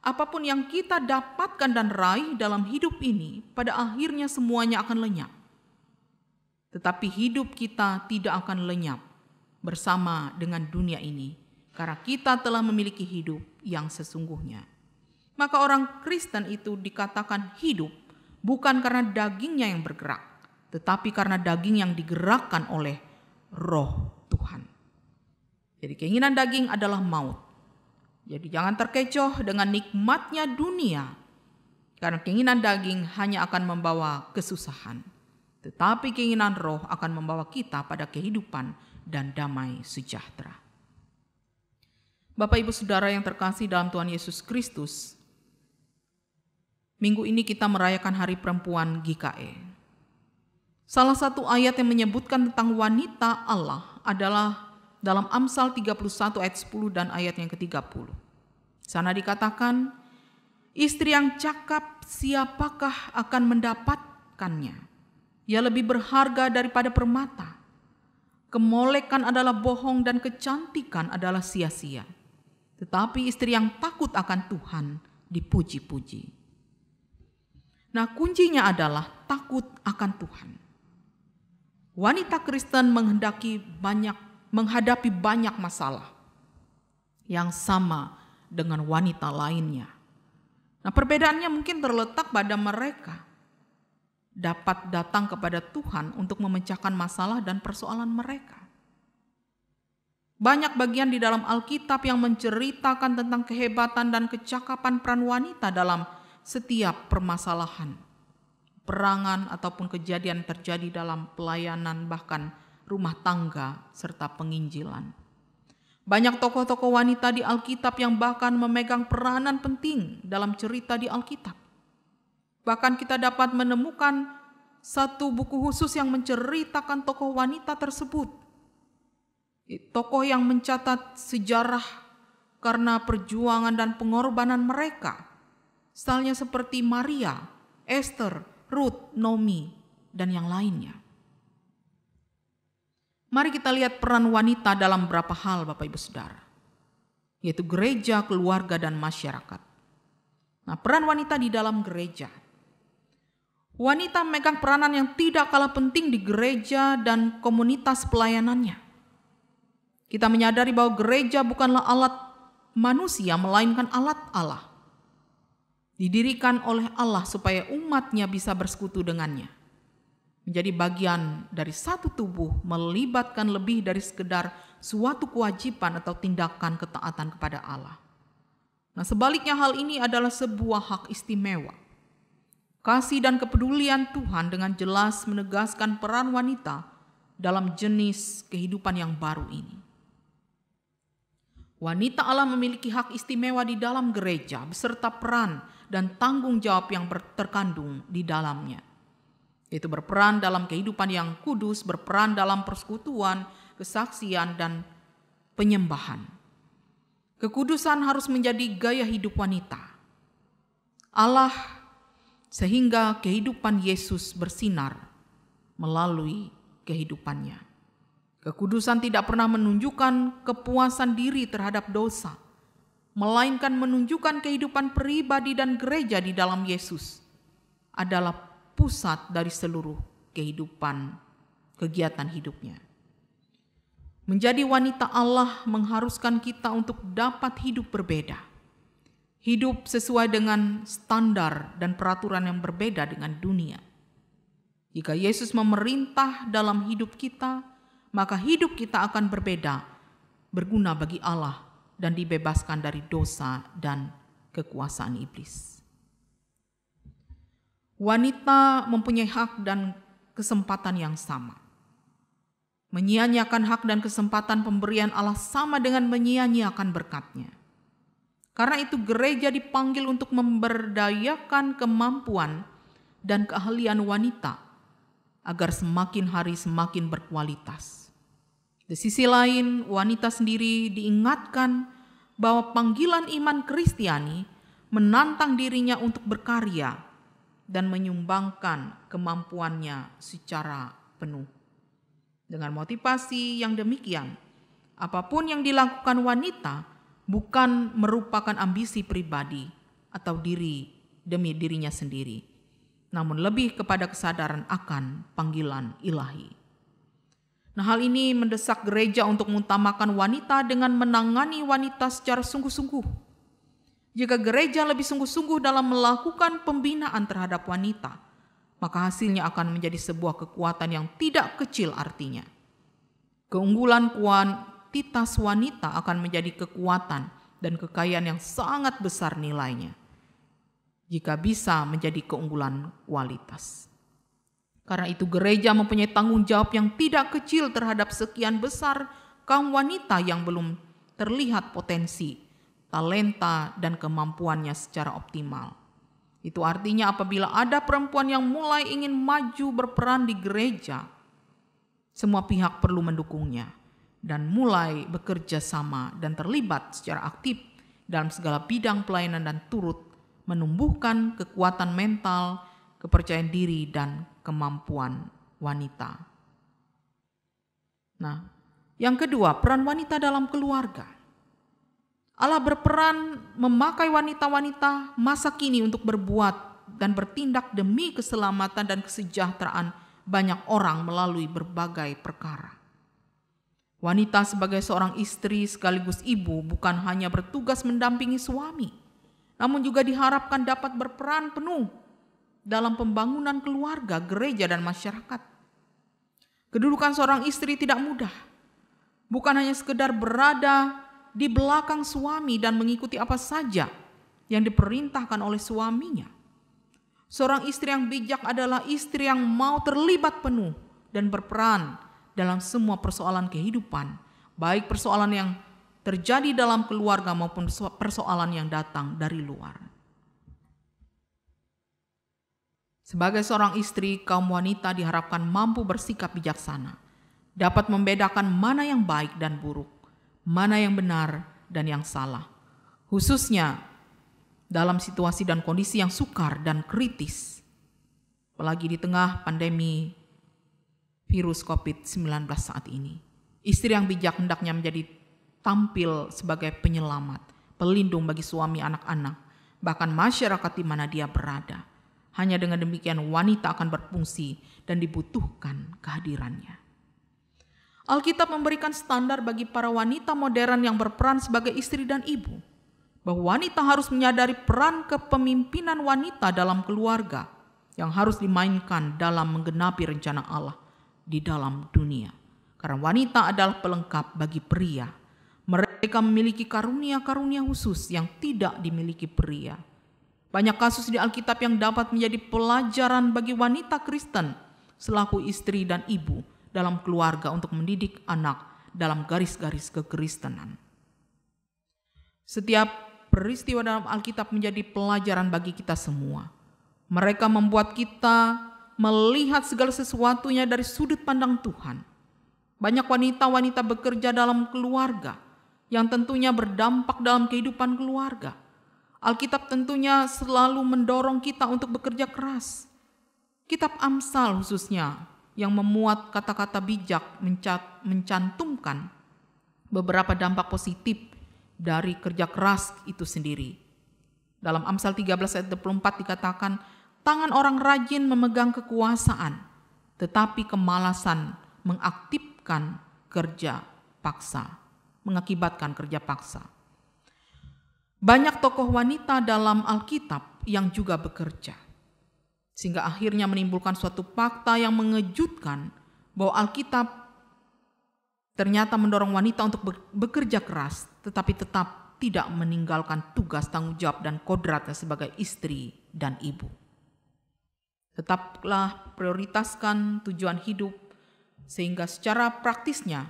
Apapun yang kita dapatkan dan raih dalam hidup ini, pada akhirnya semuanya akan lenyap. Tetapi hidup kita tidak akan lenyap bersama dengan dunia ini, karena kita telah memiliki hidup yang sesungguhnya. Maka orang Kristen itu dikatakan hidup bukan karena dagingnya yang bergerak, tetapi karena daging yang digerakkan oleh Roh Tuhan. Jadi keinginan daging adalah maut. Jadi jangan terkecoh dengan nikmatnya dunia, karena keinginan daging hanya akan membawa kesusahan. Tetapi keinginan roh akan membawa kita pada kehidupan dan damai sejahtera. Bapak Ibu Saudara yang terkasih dalam Tuhan Yesus Kristus, minggu ini kita merayakan Hari Perempuan GKE. Salah satu ayat yang menyebutkan tentang wanita Allah adalah dalam Amsal 31 ayat 10 dan ayat yang ke-30. Sana dikatakan, istri yang cakap siapakah akan mendapatkannya? Ia lebih berharga daripada permata. kemolekan adalah bohong dan kecantikan adalah sia-sia. Tetapi istri yang takut akan Tuhan dipuji-puji. Nah, kuncinya adalah takut akan Tuhan. Wanita Kristen menghadapi banyak masalah yang sama dengan wanita lainnya. Nah, perbedaannya mungkin terletak pada mereka dapat datang kepada Tuhan untuk memecahkan masalah dan persoalan mereka. Banyak bagian di dalam Alkitab yang menceritakan tentang kehebatan dan kecakapan peran wanita dalam setiap permasalahan, perangan ataupun kejadian terjadi dalam pelayanan, bahkan rumah tangga serta penginjilan. Banyak tokoh-tokoh wanita di Alkitab yang bahkan memegang peranan penting dalam cerita di Alkitab. Bahkan kita dapat menemukan satu buku khusus yang menceritakan tokoh wanita tersebut. Tokoh yang mencatat sejarah karena perjuangan dan pengorbanan mereka. Misalnya seperti Maria, Esther, Ruth, Naomi, dan yang lainnya. Mari kita lihat peran wanita dalam beberapa hal, Bapak Ibu Saudara, yaitu gereja, keluarga, dan masyarakat. Nah, peran wanita di dalam gereja. Wanita memegang peranan yang tidak kalah penting di gereja dan komunitas pelayanannya. Kita menyadari bahwa gereja bukanlah alat manusia, melainkan alat Allah. Didirikan oleh Allah supaya umatnya bisa bersekutu dengannya. Menjadi bagian dari satu tubuh, melibatkan lebih dari sekedar suatu kewajiban atau tindakan ketaatan kepada Allah. Nah, sebaliknya hal ini adalah sebuah hak istimewa. Kasih dan kepedulian Tuhan dengan jelas menegaskan peran wanita dalam jenis kehidupan yang baru ini. Wanita Allah memiliki hak istimewa di dalam gereja beserta peran dan tanggung jawab yang terkandung di dalamnya. Yaitu berperan dalam kehidupan yang kudus, berperan dalam persekutuan, kesaksian, dan penyembahan. Kekudusan harus menjadi gaya hidup wanita Allah sehingga kehidupan Yesus bersinar melalui kehidupannya. Kekudusan tidak pernah menunjukkan kepuasan diri terhadap dosa, melainkan menunjukkan kehidupan pribadi dan gereja di dalam Yesus adalah pusat dari seluruh kehidupan kegiatan hidupnya. Menjadi wanita Allah mengharuskan kita untuk dapat hidup berbeda. Hidup sesuai dengan standar dan peraturan yang berbeda dengan dunia. Jika Yesus memerintah dalam hidup kita, maka hidup kita akan berbeda, berguna bagi Allah, dan dibebaskan dari dosa dan kekuasaan iblis. Wanita mempunyai hak dan kesempatan yang sama. Menyia-nyiakan hak dan kesempatan pemberian Allah sama dengan menyia-nyiakan berkat-Nya. Karena itu gereja dipanggil untuk memberdayakan kemampuan dan keahlian wanita agar semakin hari semakin berkualitas. Di sisi lain, wanita sendiri diingatkan bahwa panggilan iman Kristiani menantang dirinya untuk berkarya dan menyumbangkan kemampuannya secara penuh. Dengan motivasi yang demikian, apapun yang dilakukan wanita bukan merupakan ambisi pribadi atau diri demi dirinya sendiri, namun lebih kepada kesadaran akan panggilan ilahi. Nah, hal ini mendesak gereja untuk mengutamakan wanita dengan menangani wanita secara sungguh-sungguh. Jika gereja lebih sungguh-sungguh dalam melakukan pembinaan terhadap wanita, maka hasilnya akan menjadi sebuah kekuatan yang tidak kecil artinya. Keunggulan kuantitas wanita akan menjadi kekuatan dan kekayaan yang sangat besar nilainya jika bisa menjadi keunggulan kualitas. Karena itu gereja mempunyai tanggung jawab yang tidak kecil terhadap sekian besar kaum wanita yang belum terlihat potensi, talenta, dan kemampuannya secara optimal. Itu artinya apabila ada perempuan yang mulai ingin maju berperan di gereja, semua pihak perlu mendukungnya dan mulai bekerja sama dan terlibat secara aktif dalam segala bidang pelayanan dan turut menumbuhkan kekuatan mental, kepercayaan diri, dan kemampuan wanita. Nah, yang kedua, peran wanita dalam keluarga. Allah berperan memakai wanita-wanita masa kini untuk berbuat dan bertindak demi keselamatan dan kesejahteraan banyak orang melalui berbagai perkara. Wanita sebagai seorang istri sekaligus ibu bukan hanya bertugas mendampingi suami, namun juga diharapkan dapat berperan penuh dalam pembangunan keluarga, gereja, dan masyarakat. Kedudukan seorang istri tidak mudah. Bukan hanya sekedar berada di belakang suami dan mengikuti apa saja yang diperintahkan oleh suaminya. Seorang istri yang bijak adalah istri yang mau terlibat penuh dan berperan dalam semua persoalan kehidupan, baik persoalan yang terjadi dalam keluarga maupun persoalan yang datang dari luar. Sebagai seorang istri, kaum wanita diharapkan mampu bersikap bijaksana, dapat membedakan mana yang baik dan buruk, mana yang benar dan yang salah, khususnya dalam situasi dan kondisi yang sukar dan kritis, apalagi di tengah pandemi virus COVID-19 saat ini. Istri yang bijak hendaknya menjadi tampil sebagai penyelamat, pelindung bagi suami, anak-anak, bahkan masyarakat di mana dia berada. Hanya dengan demikian wanita akan berfungsi dan dibutuhkan kehadirannya. Alkitab memberikan standar bagi para wanita modern yang berperan sebagai istri dan ibu, bahwa wanita harus menyadari peran kepemimpinan wanita dalam keluarga yang harus dimainkan dalam menggenapi rencana Allah di dalam dunia. Karena wanita adalah pelengkap bagi pria. Mereka memiliki karunia-karunia khusus yang tidak dimiliki pria. Banyak kasus di Alkitab yang dapat menjadi pelajaran bagi wanita Kristen selaku istri dan ibu dalam keluarga untuk mendidik anak dalam garis-garis kekristenan. Setiap peristiwa dalam Alkitab menjadi pelajaran bagi kita semua. Mereka membuat kita melihat segala sesuatunya dari sudut pandang Tuhan. Banyak wanita-wanita bekerja dalam keluarga yang tentunya berdampak dalam kehidupan keluarga. Alkitab tentunya selalu mendorong kita untuk bekerja keras. Kitab Amsal khususnya yang memuat kata-kata bijak mencantumkan beberapa dampak positif dari kerja keras itu sendiri. Dalam Amsal 13 ayat 24 dikatakan, tangan orang rajin memegang kekuasaan, tetapi kemalasan mengakibatkan kerja paksa. Banyak tokoh wanita dalam Alkitab yang juga bekerja, sehingga akhirnya menimbulkan suatu fakta yang mengejutkan bahwa Alkitab ternyata mendorong wanita untuk bekerja keras, tetapi tetap tidak meninggalkan tugas, tanggung jawab, dan kodratnya sebagai istri dan ibu. Tetaplah prioritaskan tujuan hidup, sehingga secara praktisnya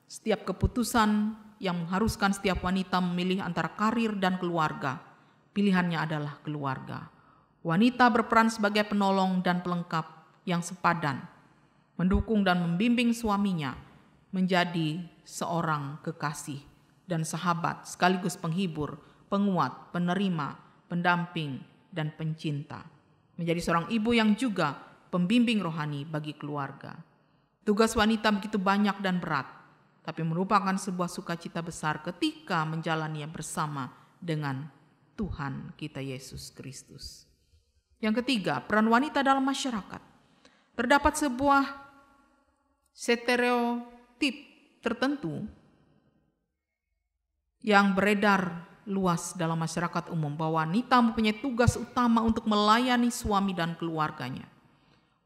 setiap keputusan yang mengharuskan setiap wanita memilih antara karir dan keluarga, pilihannya adalah keluarga. Wanita berperan sebagai penolong dan pelengkap yang sepadan, mendukung dan membimbing suaminya menjadi seorang kekasih dan sahabat sekaligus penghibur, penguat, penerima, pendamping, dan pencinta. Menjadi seorang ibu yang juga pembimbing rohani bagi keluarga. Tugas wanita begitu banyak dan berat, tapi merupakan sebuah sukacita besar ketika menjalaninya bersama dengan Tuhan kita Yesus Kristus. Yang ketiga, peran wanita dalam masyarakat. Terdapat sebuah stereotip tertentu yang beredar luas dalam masyarakat umum bahwa wanita mempunyai tugas utama untuk melayani suami dan keluarganya.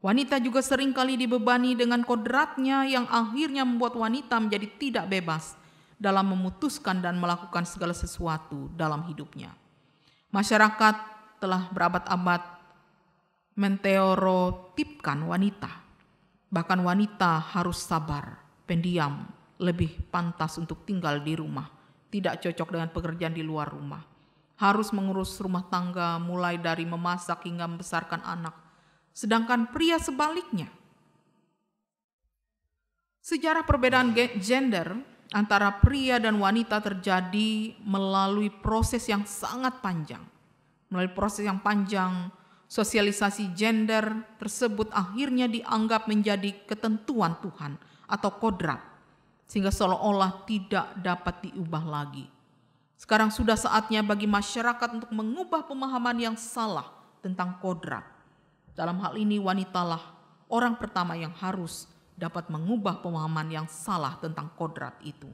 Wanita juga seringkali dibebani dengan kodratnya yang akhirnya membuat wanita menjadi tidak bebas dalam memutuskan dan melakukan segala sesuatu dalam hidupnya. Masyarakat telah berabad-abad menstereotipkan wanita. Bahkan wanita harus sabar, pendiam, lebih pantas untuk tinggal di rumah, tidak cocok dengan pekerjaan di luar rumah. Harus mengurus rumah tangga mulai dari memasak hingga membesarkan anak. Sedangkan pria sebaliknya. Sejarah perbedaan gender antara pria dan wanita terjadi melalui proses yang sangat panjang. Melalui proses yang panjang, sosialisasi gender tersebut akhirnya dianggap menjadi ketentuan Tuhan atau kodrat sehingga seolah-olah tidak dapat diubah lagi. Sekarang sudah saatnya bagi masyarakat untuk mengubah pemahaman yang salah tentang kodrat. Dalam hal ini wanitalah orang pertama yang harus dapat mengubah pemahaman yang salah tentang kodrat itu.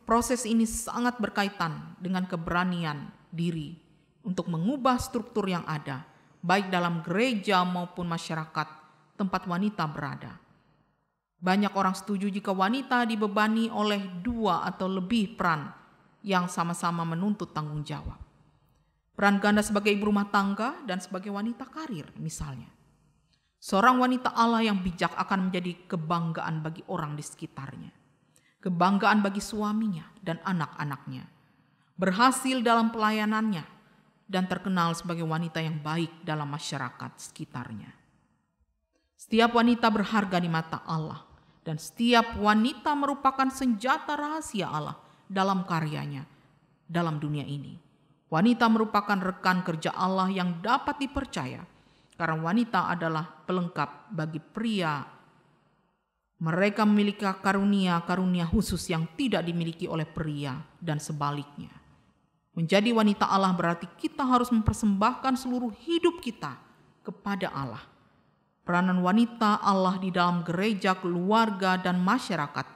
Proses ini sangat berkaitan dengan keberanian diri untuk mengubah struktur yang ada, baik dalam gereja maupun masyarakat tempat wanita berada. Banyak orang setuju jika wanita dibebani oleh 2 atau lebih peran yang sama-sama menuntut tanggung jawab. Peran ganda sebagai ibu rumah tangga dan sebagai wanita karir misalnya. Seorang wanita Allah yang bijak akan menjadi kebanggaan bagi orang di sekitarnya. Kebanggaan bagi suaminya dan anak-anaknya. Berhasil dalam pelayanannya dan terkenal sebagai wanita yang baik dalam masyarakat sekitarnya. Setiap wanita berharga di mata Allah dan setiap wanita merupakan senjata rahasia Allah dalam karyanya dalam dunia ini. Wanita merupakan rekan kerja Allah yang dapat dipercaya karena wanita adalah pelengkap bagi pria. Mereka memiliki karunia-karunia khusus yang tidak dimiliki oleh pria dan sebaliknya. Menjadi wanita Allah berarti kita harus mempersembahkan seluruh hidup kita kepada Allah. Peranan wanita Allah di dalam gereja, keluarga, dan masyarakat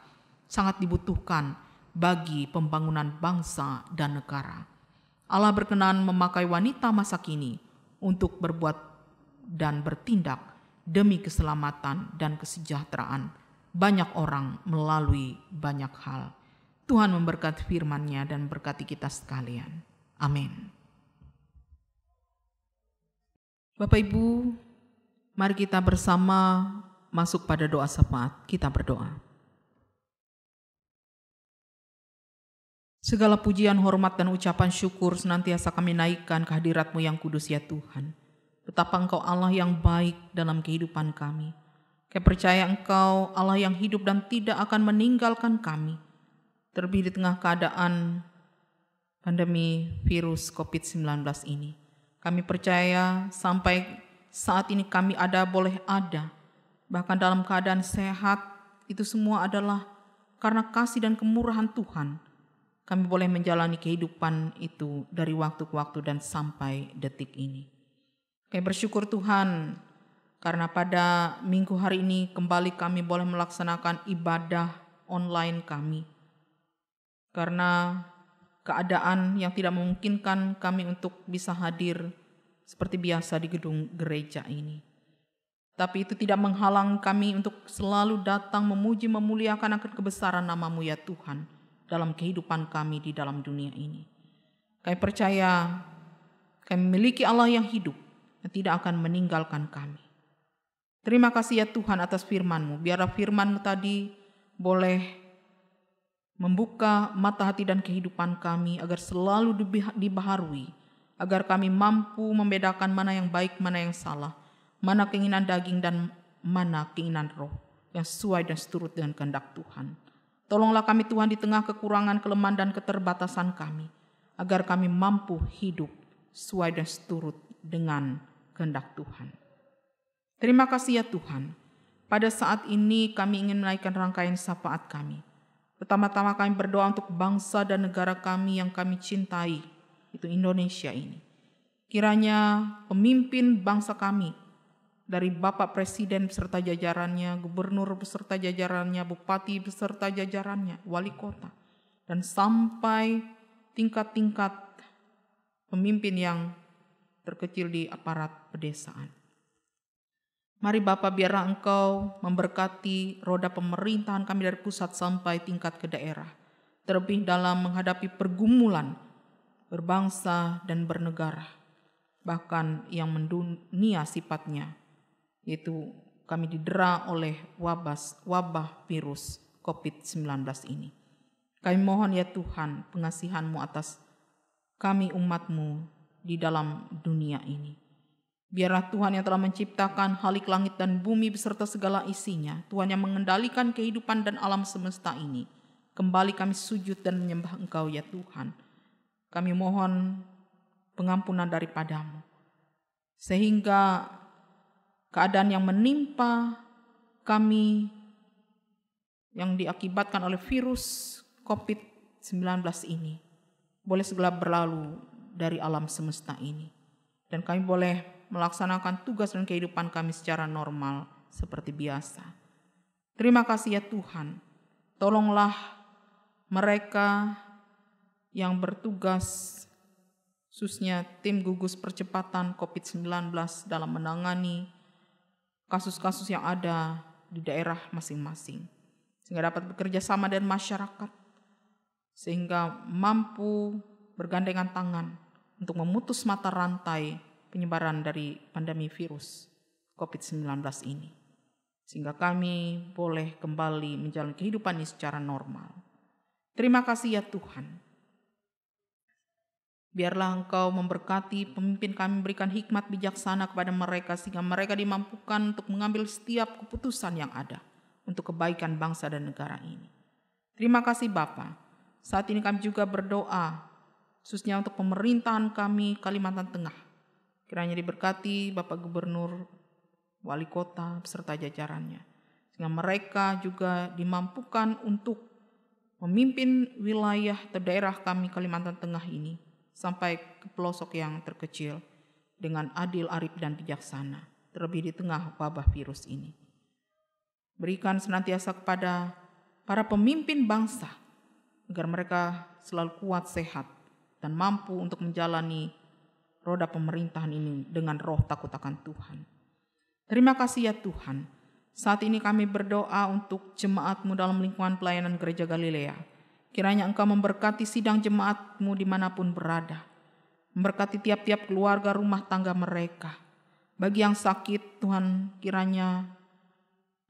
sangat dibutuhkan bagi pembangunan bangsa dan negara. Allah berkenan memakai wanita masa kini untuk berbuat dan bertindak demi keselamatan dan kesejahteraan banyak orang melalui banyak hal. Tuhan memberkati firman-Nya dan berkati kita sekalian. Amin. Bapak Ibu, mari kita bersama masuk pada doa syafaat. Kita berdoa. Segala pujian, hormat, dan ucapan syukur senantiasa kami naikkan kehadirat-Mu yang kudus ya Tuhan. Betapa Engkau Allah yang baik dalam kehidupan kami. Kami percaya Engkau Allah yang hidup dan tidak akan meninggalkan kami. Terlebih di tengah keadaan pandemi virus COVID-19 ini. Kami percaya sampai saat ini kami boleh ada. Bahkan dalam keadaan sehat, itu semua adalah karena kasih dan kemurahan Tuhan. Kami boleh menjalani kehidupan itu dari waktu ke waktu dan sampai detik ini. Kami bersyukur Tuhan karena pada minggu hari ini kembali kami boleh melaksanakan ibadah online kami. Karena keadaan yang tidak memungkinkan kami untuk bisa hadir seperti biasa di gedung gereja ini. Tapi itu tidak menghalang kami untuk selalu datang memuji memuliakan akan kebesaran nama-Mu ya Tuhan dalam kehidupan kami di dalam dunia ini. Kami percaya kami memiliki Allah yang hidup yang tidak akan meninggalkan kami. Terima kasih ya Tuhan atas firman-Mu. Biarlah firman-Mu tadi boleh membuka mata hati dan kehidupan kami agar selalu dibaharui, agar kami mampu membedakan mana yang baik, mana yang salah, mana keinginan daging dan mana keinginan roh yang sesuai dan seturut dengan kehendak Tuhan. Tolonglah kami Tuhan di tengah kekurangan, kelemahan dan keterbatasan kami, agar kami mampu hidup sesuai dan seturut dengan kehendak Tuhan. Terima kasih ya Tuhan. Pada saat ini kami ingin menaikkan rangkaian syafaat kami. Pertama-tama kami berdoa untuk bangsa dan negara kami yang kami cintai, itu Indonesia ini. Kiranya pemimpin bangsa kami, dari Bapak Presiden beserta jajarannya, Gubernur beserta jajarannya, Bupati beserta jajarannya, Wali Kota, dan sampai tingkat-tingkat pemimpin yang terkecil di aparat pedesaan. Mari Bapak, biarlah Engkau memberkati roda pemerintahan kami dari pusat sampai tingkat ke daerah, terlebih dalam menghadapi pergumulan berbangsa dan bernegara, bahkan yang mendunia sifatnya, yaitu kami didera oleh wabah virus COVID-19 ini. Kami mohon ya Tuhan pengasihan-Mu atas kami umat-Mu di dalam dunia ini. Biarlah Tuhan yang telah menciptakan halik langit dan bumi beserta segala isinya, Tuhan yang mengendalikan kehidupan dan alam semesta ini, kembali kami sujud dan menyembah Engkau ya Tuhan. Kami mohon pengampunan daripada-Mu, sehingga keadaan yang menimpa kami yang diakibatkan oleh virus COVID-19 ini boleh segera berlalu dari alam semesta ini. Dan kami boleh melaksanakan tugas dan kehidupan kami secara normal seperti biasa. Terima kasih ya Tuhan. Tolonglah mereka yang bertugas, khususnya tim gugus percepatan COVID-19 dalam menangani kasus-kasus yang ada di daerah masing-masing, sehingga dapat bekerja sama dengan masyarakat, sehingga mampu bergandengan tangan untuk memutus mata rantai penyebaran dari pandemi virus COVID-19 ini, sehingga kami boleh kembali menjalani kehidupan ini secara normal. Terima kasih ya Tuhan. Biarlah Engkau memberkati pemimpin kami, berikan hikmat bijaksana kepada mereka, sehingga mereka dimampukan untuk mengambil setiap keputusan yang ada untuk kebaikan bangsa dan negara ini. Terima kasih Bapa. Saat ini kami juga berdoa, khususnya untuk pemerintahan kami Kalimantan Tengah. Kiranya diberkati Bapak Gubernur, Wali Kota, beserta jajarannya, sehingga mereka juga dimampukan untuk memimpin wilayah atau daerah kami Kalimantan Tengah ini sampai ke pelosok yang terkecil dengan adil, arif, dan bijaksana, terlebih di tengah wabah virus ini. Berikan senantiasa kepada para pemimpin bangsa agar mereka selalu kuat, sehat, dan mampu untuk menjalani roda pemerintahan ini dengan roh takut akan Tuhan. Terima kasih ya Tuhan. Saat ini kami berdoa untuk jemaat-Mu dalam lingkungan pelayanan Gereja Galilea. Kiranya Engkau memberkati sidang jemaat-Mu dimanapun berada. Memberkati tiap-tiap keluarga rumah tangga mereka. Bagi yang sakit, Tuhan kiranya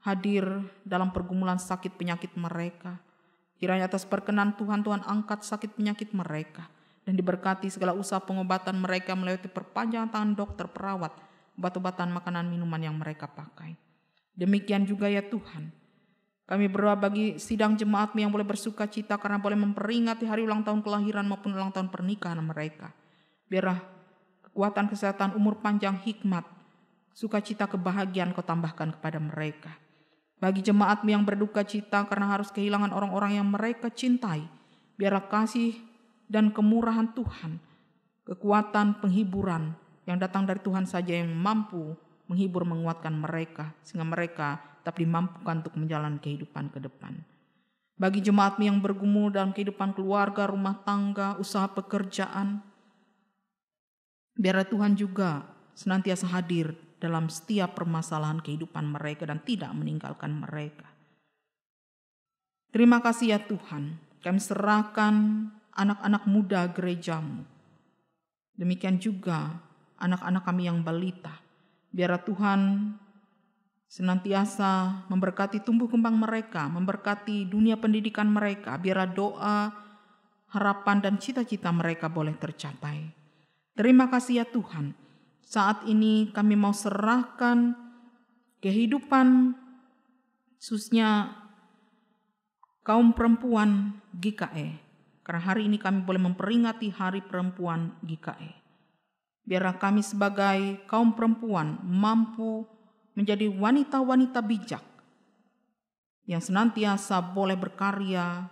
hadir dalam pergumulan sakit penyakit mereka. Kiranya atas perkenan Tuhan, Tuhan angkat sakit penyakit mereka. Dan diberkati segala usaha pengobatan mereka melewati perpanjangan tangan dokter, perawat, obat-obatan, makanan, minuman yang mereka pakai. Demikian juga ya Tuhan, kami berdoa bagi sidang jemaat-Mu yang boleh bersuka cita karena boleh memperingati hari ulang tahun kelahiran maupun ulang tahun pernikahan mereka. Biarlah kekuatan, kesehatan, umur panjang, hikmat, sukacita, kebahagiaan Kau tambahkan kepada mereka. Bagi jemaat-Mu yang berduka cita karena harus kehilangan orang-orang yang mereka cintai, biarlah kasih dan kemurahan Tuhan, kekuatan, penghiburan yang datang dari Tuhan saja yang mampu menghibur, menguatkan mereka, sehingga mereka tetap dimampukan untuk menjalani kehidupan ke depan. Bagi jemaat-Mu yang bergumul dalam kehidupan keluarga, rumah tangga, usaha pekerjaan, biarlah Tuhan juga senantiasa hadir dalam setiap permasalahan kehidupan mereka dan tidak meninggalkan mereka. Terima kasih ya Tuhan, kami serahkan anak-anak muda gereja-Mu. Demikian juga anak-anak kami yang balita. Biarlah Tuhan senantiasa memberkati tumbuh kembang mereka, memberkati dunia pendidikan mereka. Biarlah doa, harapan, dan cita-cita mereka boleh tercapai. Terima kasih ya Tuhan. Saat ini kami mau serahkan kehidupan khususnya kaum perempuan GKE. Karena hari ini kami boleh memperingati Hari Perempuan GKE. Biarlah kami sebagai kaum perempuan mampu menjadi wanita-wanita bijak yang senantiasa boleh berkarya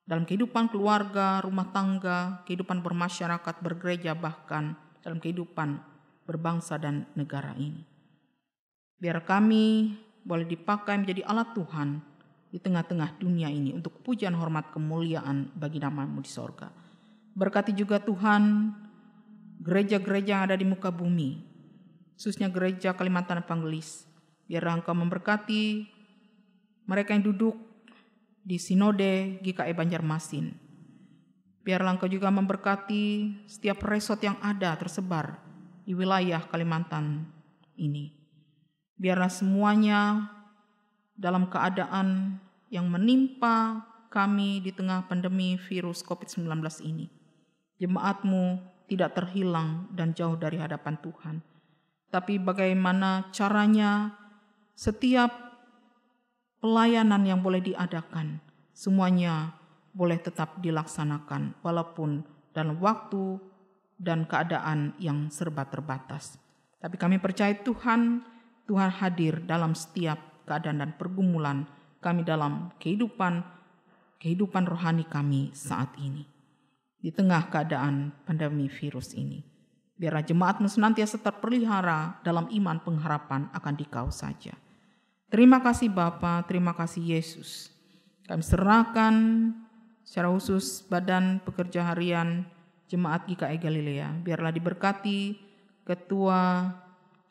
dalam kehidupan keluarga, rumah tangga, kehidupan bermasyarakat, bergereja, bahkan dalam kehidupan berbangsa dan negara ini. Biar kami boleh dipakai menjadi alat Tuhan di tengah-tengah dunia ini untuk pujian, hormat, kemuliaan bagi nama-Mu di sorga. Berkati juga Tuhan gereja-gereja yang ada di muka bumi, khususnya gereja Kalimantan Evangelis. Biar Engkau memberkati mereka yang duduk di Sinode GKE Banjarmasin. Biarlah Engkau juga memberkati setiap resort yang ada tersebar di wilayah Kalimantan ini. Biarlah semuanya dalam keadaan yang menimpa kami di tengah pandemi virus COVID-19 ini. Jemaat-Mu tidak terhilang dan jauh dari hadapan Tuhan. Tapi bagaimana caranya setiap pelayanan yang boleh diadakan, semuanya boleh tetap dilaksanakan walaupun dalam waktu dan keadaan yang serba terbatas. Tapi kami percaya Tuhan hadir dalam setiap keadaan dan pergumulan kami dalam kehidupan rohani kami saat ini. Di tengah keadaan pandemi virus ini. Biarlah jemaat-Mu senantiasa terpelihara dalam iman pengharapan akan Dikau saja. Terima kasih Bapa, terima kasih Yesus. Kami serahkan secara khusus badan pekerja harian Jemaat GKI Galilea. Biarlah diberkati Ketua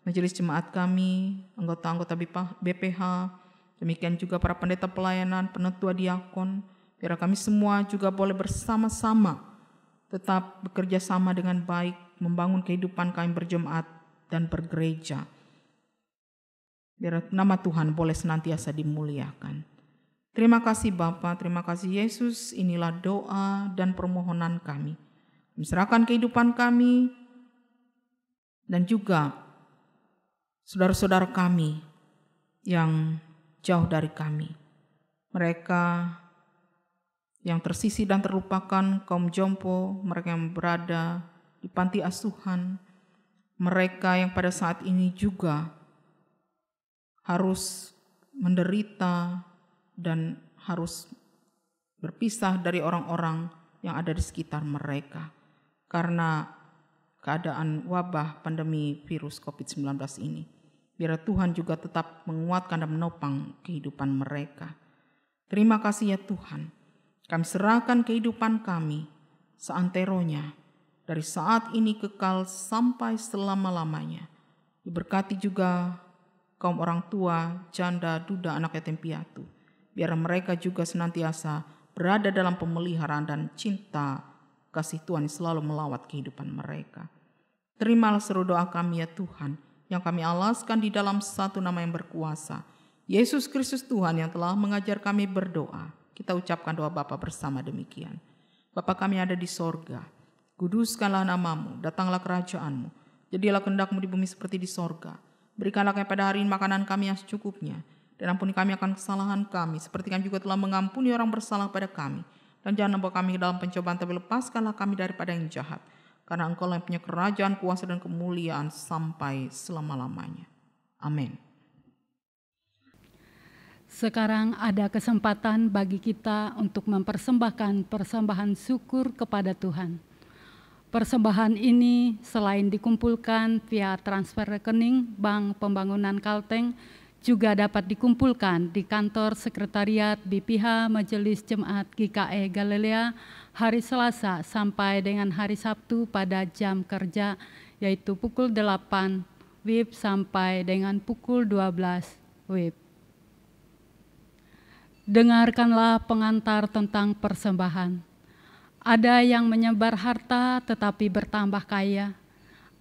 Majelis Jemaat kami, anggota-anggota BPH, demikian juga para pendeta pelayanan, penetua diakon. Biar kami semua juga boleh bersama-sama tetap bekerja sama dengan baik, membangun kehidupan kami berjemaat dan bergereja. Biar nama Tuhan boleh senantiasa dimuliakan. Terima kasih Bapa, terima kasih Yesus. Inilah doa dan permohonan kami. Serahkan kehidupan kami dan juga saudara-saudara kami yang jauh dari kami. Mereka yang tersisih dan terlupakan, kaum jompo, mereka yang berada di panti asuhan, mereka yang pada saat ini juga harus menderita dan harus berpisah dari orang-orang yang ada di sekitar mereka karena keadaan wabah pandemi virus COVID-19 ini. Biar Tuhan juga tetap menguatkan dan menopang kehidupan mereka. Terima kasih ya Tuhan. Kami serahkan kehidupan kami seanteronya dari saat ini kekal sampai selama-lamanya. Diberkati juga kaum orang tua, janda, duda, anak yatim piatu. Biar mereka juga senantiasa berada dalam pemeliharaan dan cinta kasih Tuhan selalu melawat kehidupan mereka. Terimalah seluruh doa kami ya Tuhan, yang kami alaskan di dalam satu nama yang berkuasa, Yesus Kristus Tuhan yang telah mengajar kami berdoa. Kita ucapkan doa Bapa bersama demikian. Bapa kami ada di sorga, kuduskanlah namamu, datanglah kerajaanmu, jadilah kehendak-Mu di bumi seperti di sorga. Berikanlah kami pada hari ini makanan kami yang secukupnya, dan ampuni kami akan kesalahan kami, seperti kami juga telah mengampuni orang bersalah pada kami. Dan jangan membawa kami dalam pencobaan, tapi lepaskanlah kami daripada yang jahat. Karena Engkau yang punya kerajaan, kuasa, dan kemuliaan sampai selama-lamanya. Amin. Sekarang ada kesempatan bagi kita untuk mempersembahkan persembahan syukur kepada Tuhan. Persembahan ini selain dikumpulkan via transfer rekening Bank Pembangunan Kalteng, juga dapat dikumpulkan di kantor sekretariat BPH Majelis Jemaat GKI Galilea hari Selasa sampai dengan hari Sabtu pada jam kerja, yaitu pukul 8 WIB sampai dengan pukul 12 WIB. Dengarkanlah pengantar tentang persembahan. Ada yang menyebar harta tetapi bertambah kaya.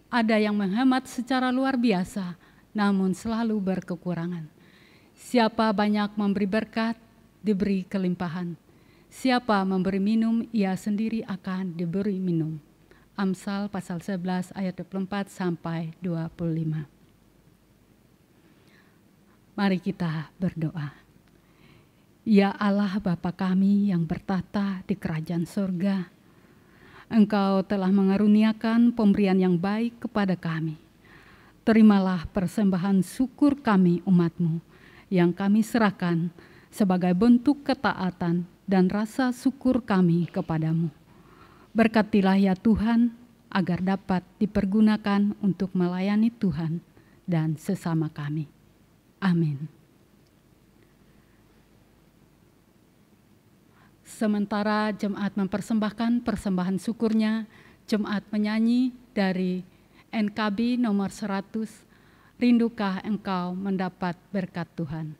Ada yang menghemat secara luar biasa, namun selalu berkekurangan. Siapa banyak memberi berkat, diberi kelimpahan. Siapa memberi minum, ia sendiri akan diberi minum. Amsal pasal 11 ayat 24 sampai 25. Mari kita berdoa. Ya Allah Bapa kami yang bertata di kerajaan surga, Engkau telah mengaruniakan pemberian yang baik kepada kami. Terimalah persembahan syukur kami umat-Mu yang kami serahkan sebagai bentuk ketaatan dan rasa syukur kami kepadamu. Berkatilah ya Tuhan agar dapat dipergunakan untuk melayani Tuhan dan sesama kami. Amin. Sementara jemaat mempersembahkan persembahan syukurnya, jemaat menyanyi dari NKB nomor 100, Rindukah Engkau mendapat berkat Tuhan.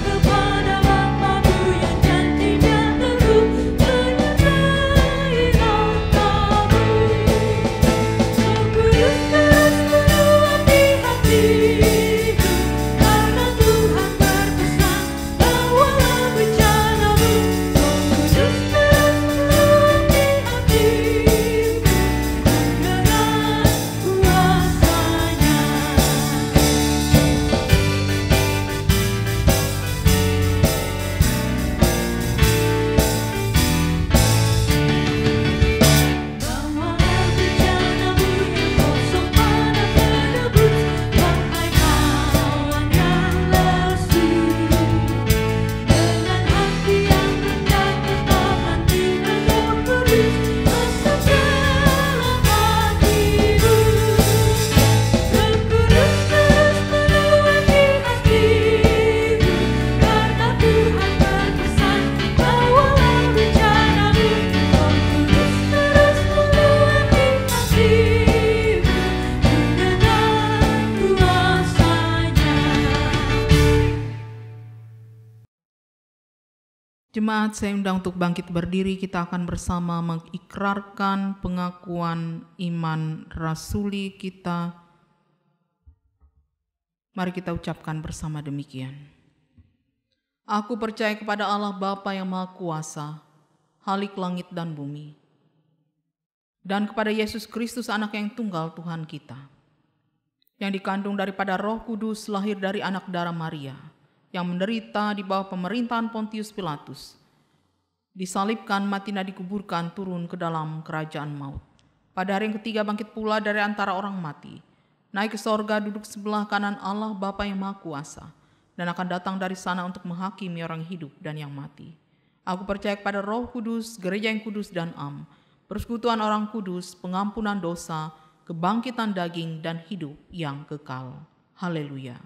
Kepada Bapa-Mu yang janjinya teguh, menyertai Jemaat, saya undang untuk bangkit berdiri. Kita akan bersama mengikrarkan pengakuan iman rasuli kita. Mari kita ucapkan bersama demikian. Aku percaya kepada Allah Bapa yang Maha Kuasa, Khalik langit dan bumi, dan kepada Yesus Kristus, Anak yang tunggal Tuhan kita, yang dikandung daripada Roh Kudus, lahir dari anak darah Maria, yang menderita di bawah pemerintahan Pontius Pilatus, disalibkan, mati dan dikuburkan, turun ke dalam kerajaan maut. Pada hari yang ketiga bangkit pula dari antara orang mati, naik ke sorga, duduk sebelah kanan Allah Bapa yang Maha Kuasa, dan akan datang dari sana untuk menghakimi orang hidup dan yang mati. Aku percaya kepada Roh Kudus, gereja yang kudus dan am, persekutuan orang kudus, pengampunan dosa, kebangkitan daging, dan hidup yang kekal. Haleluya.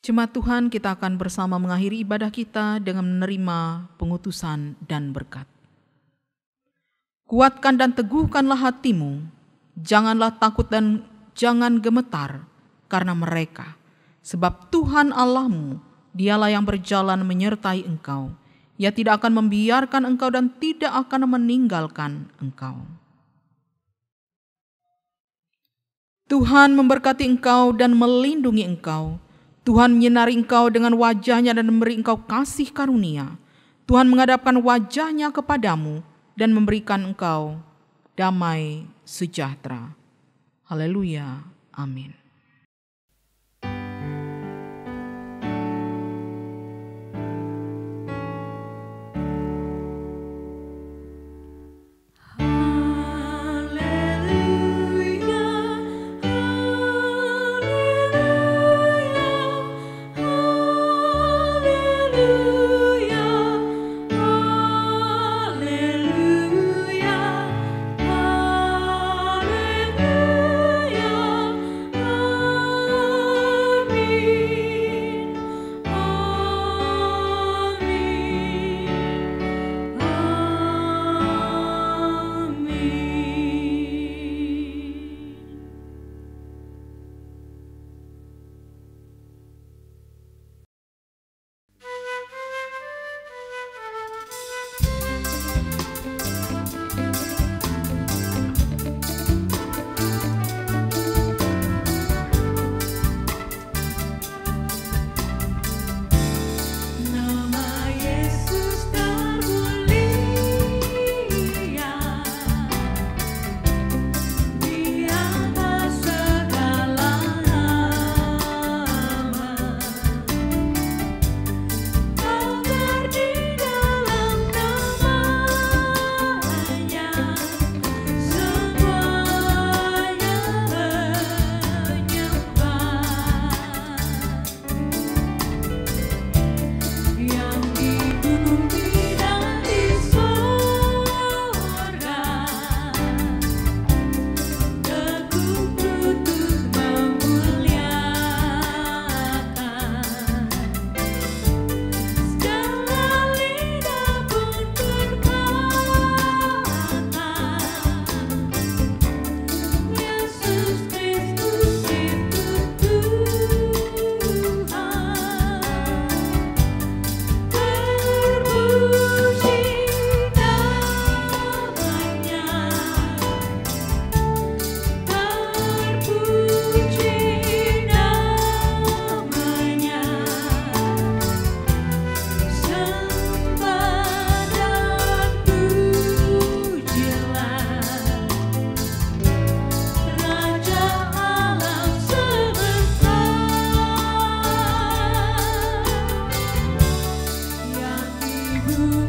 Jemaat Tuhan, kita akan bersama mengakhiri ibadah kita dengan menerima pengutusan dan berkat. Kuatkan dan teguhkanlah hatimu, janganlah takut dan jangan gemetar karena mereka, sebab Tuhan Allahmu, Dialah yang berjalan menyertai engkau. Ia tidak akan membiarkan engkau dan tidak akan meninggalkan engkau. Tuhan memberkati engkau dan melindungi engkau. Tuhan menyinari engkau dengan wajah-Nya dan memberi engkau kasih karunia. Tuhan menghadapkan wajah-Nya kepadamu dan memberikan engkau damai sejahtera. Haleluya. Amin. Haleluya, haleluya, haleluya. Ibu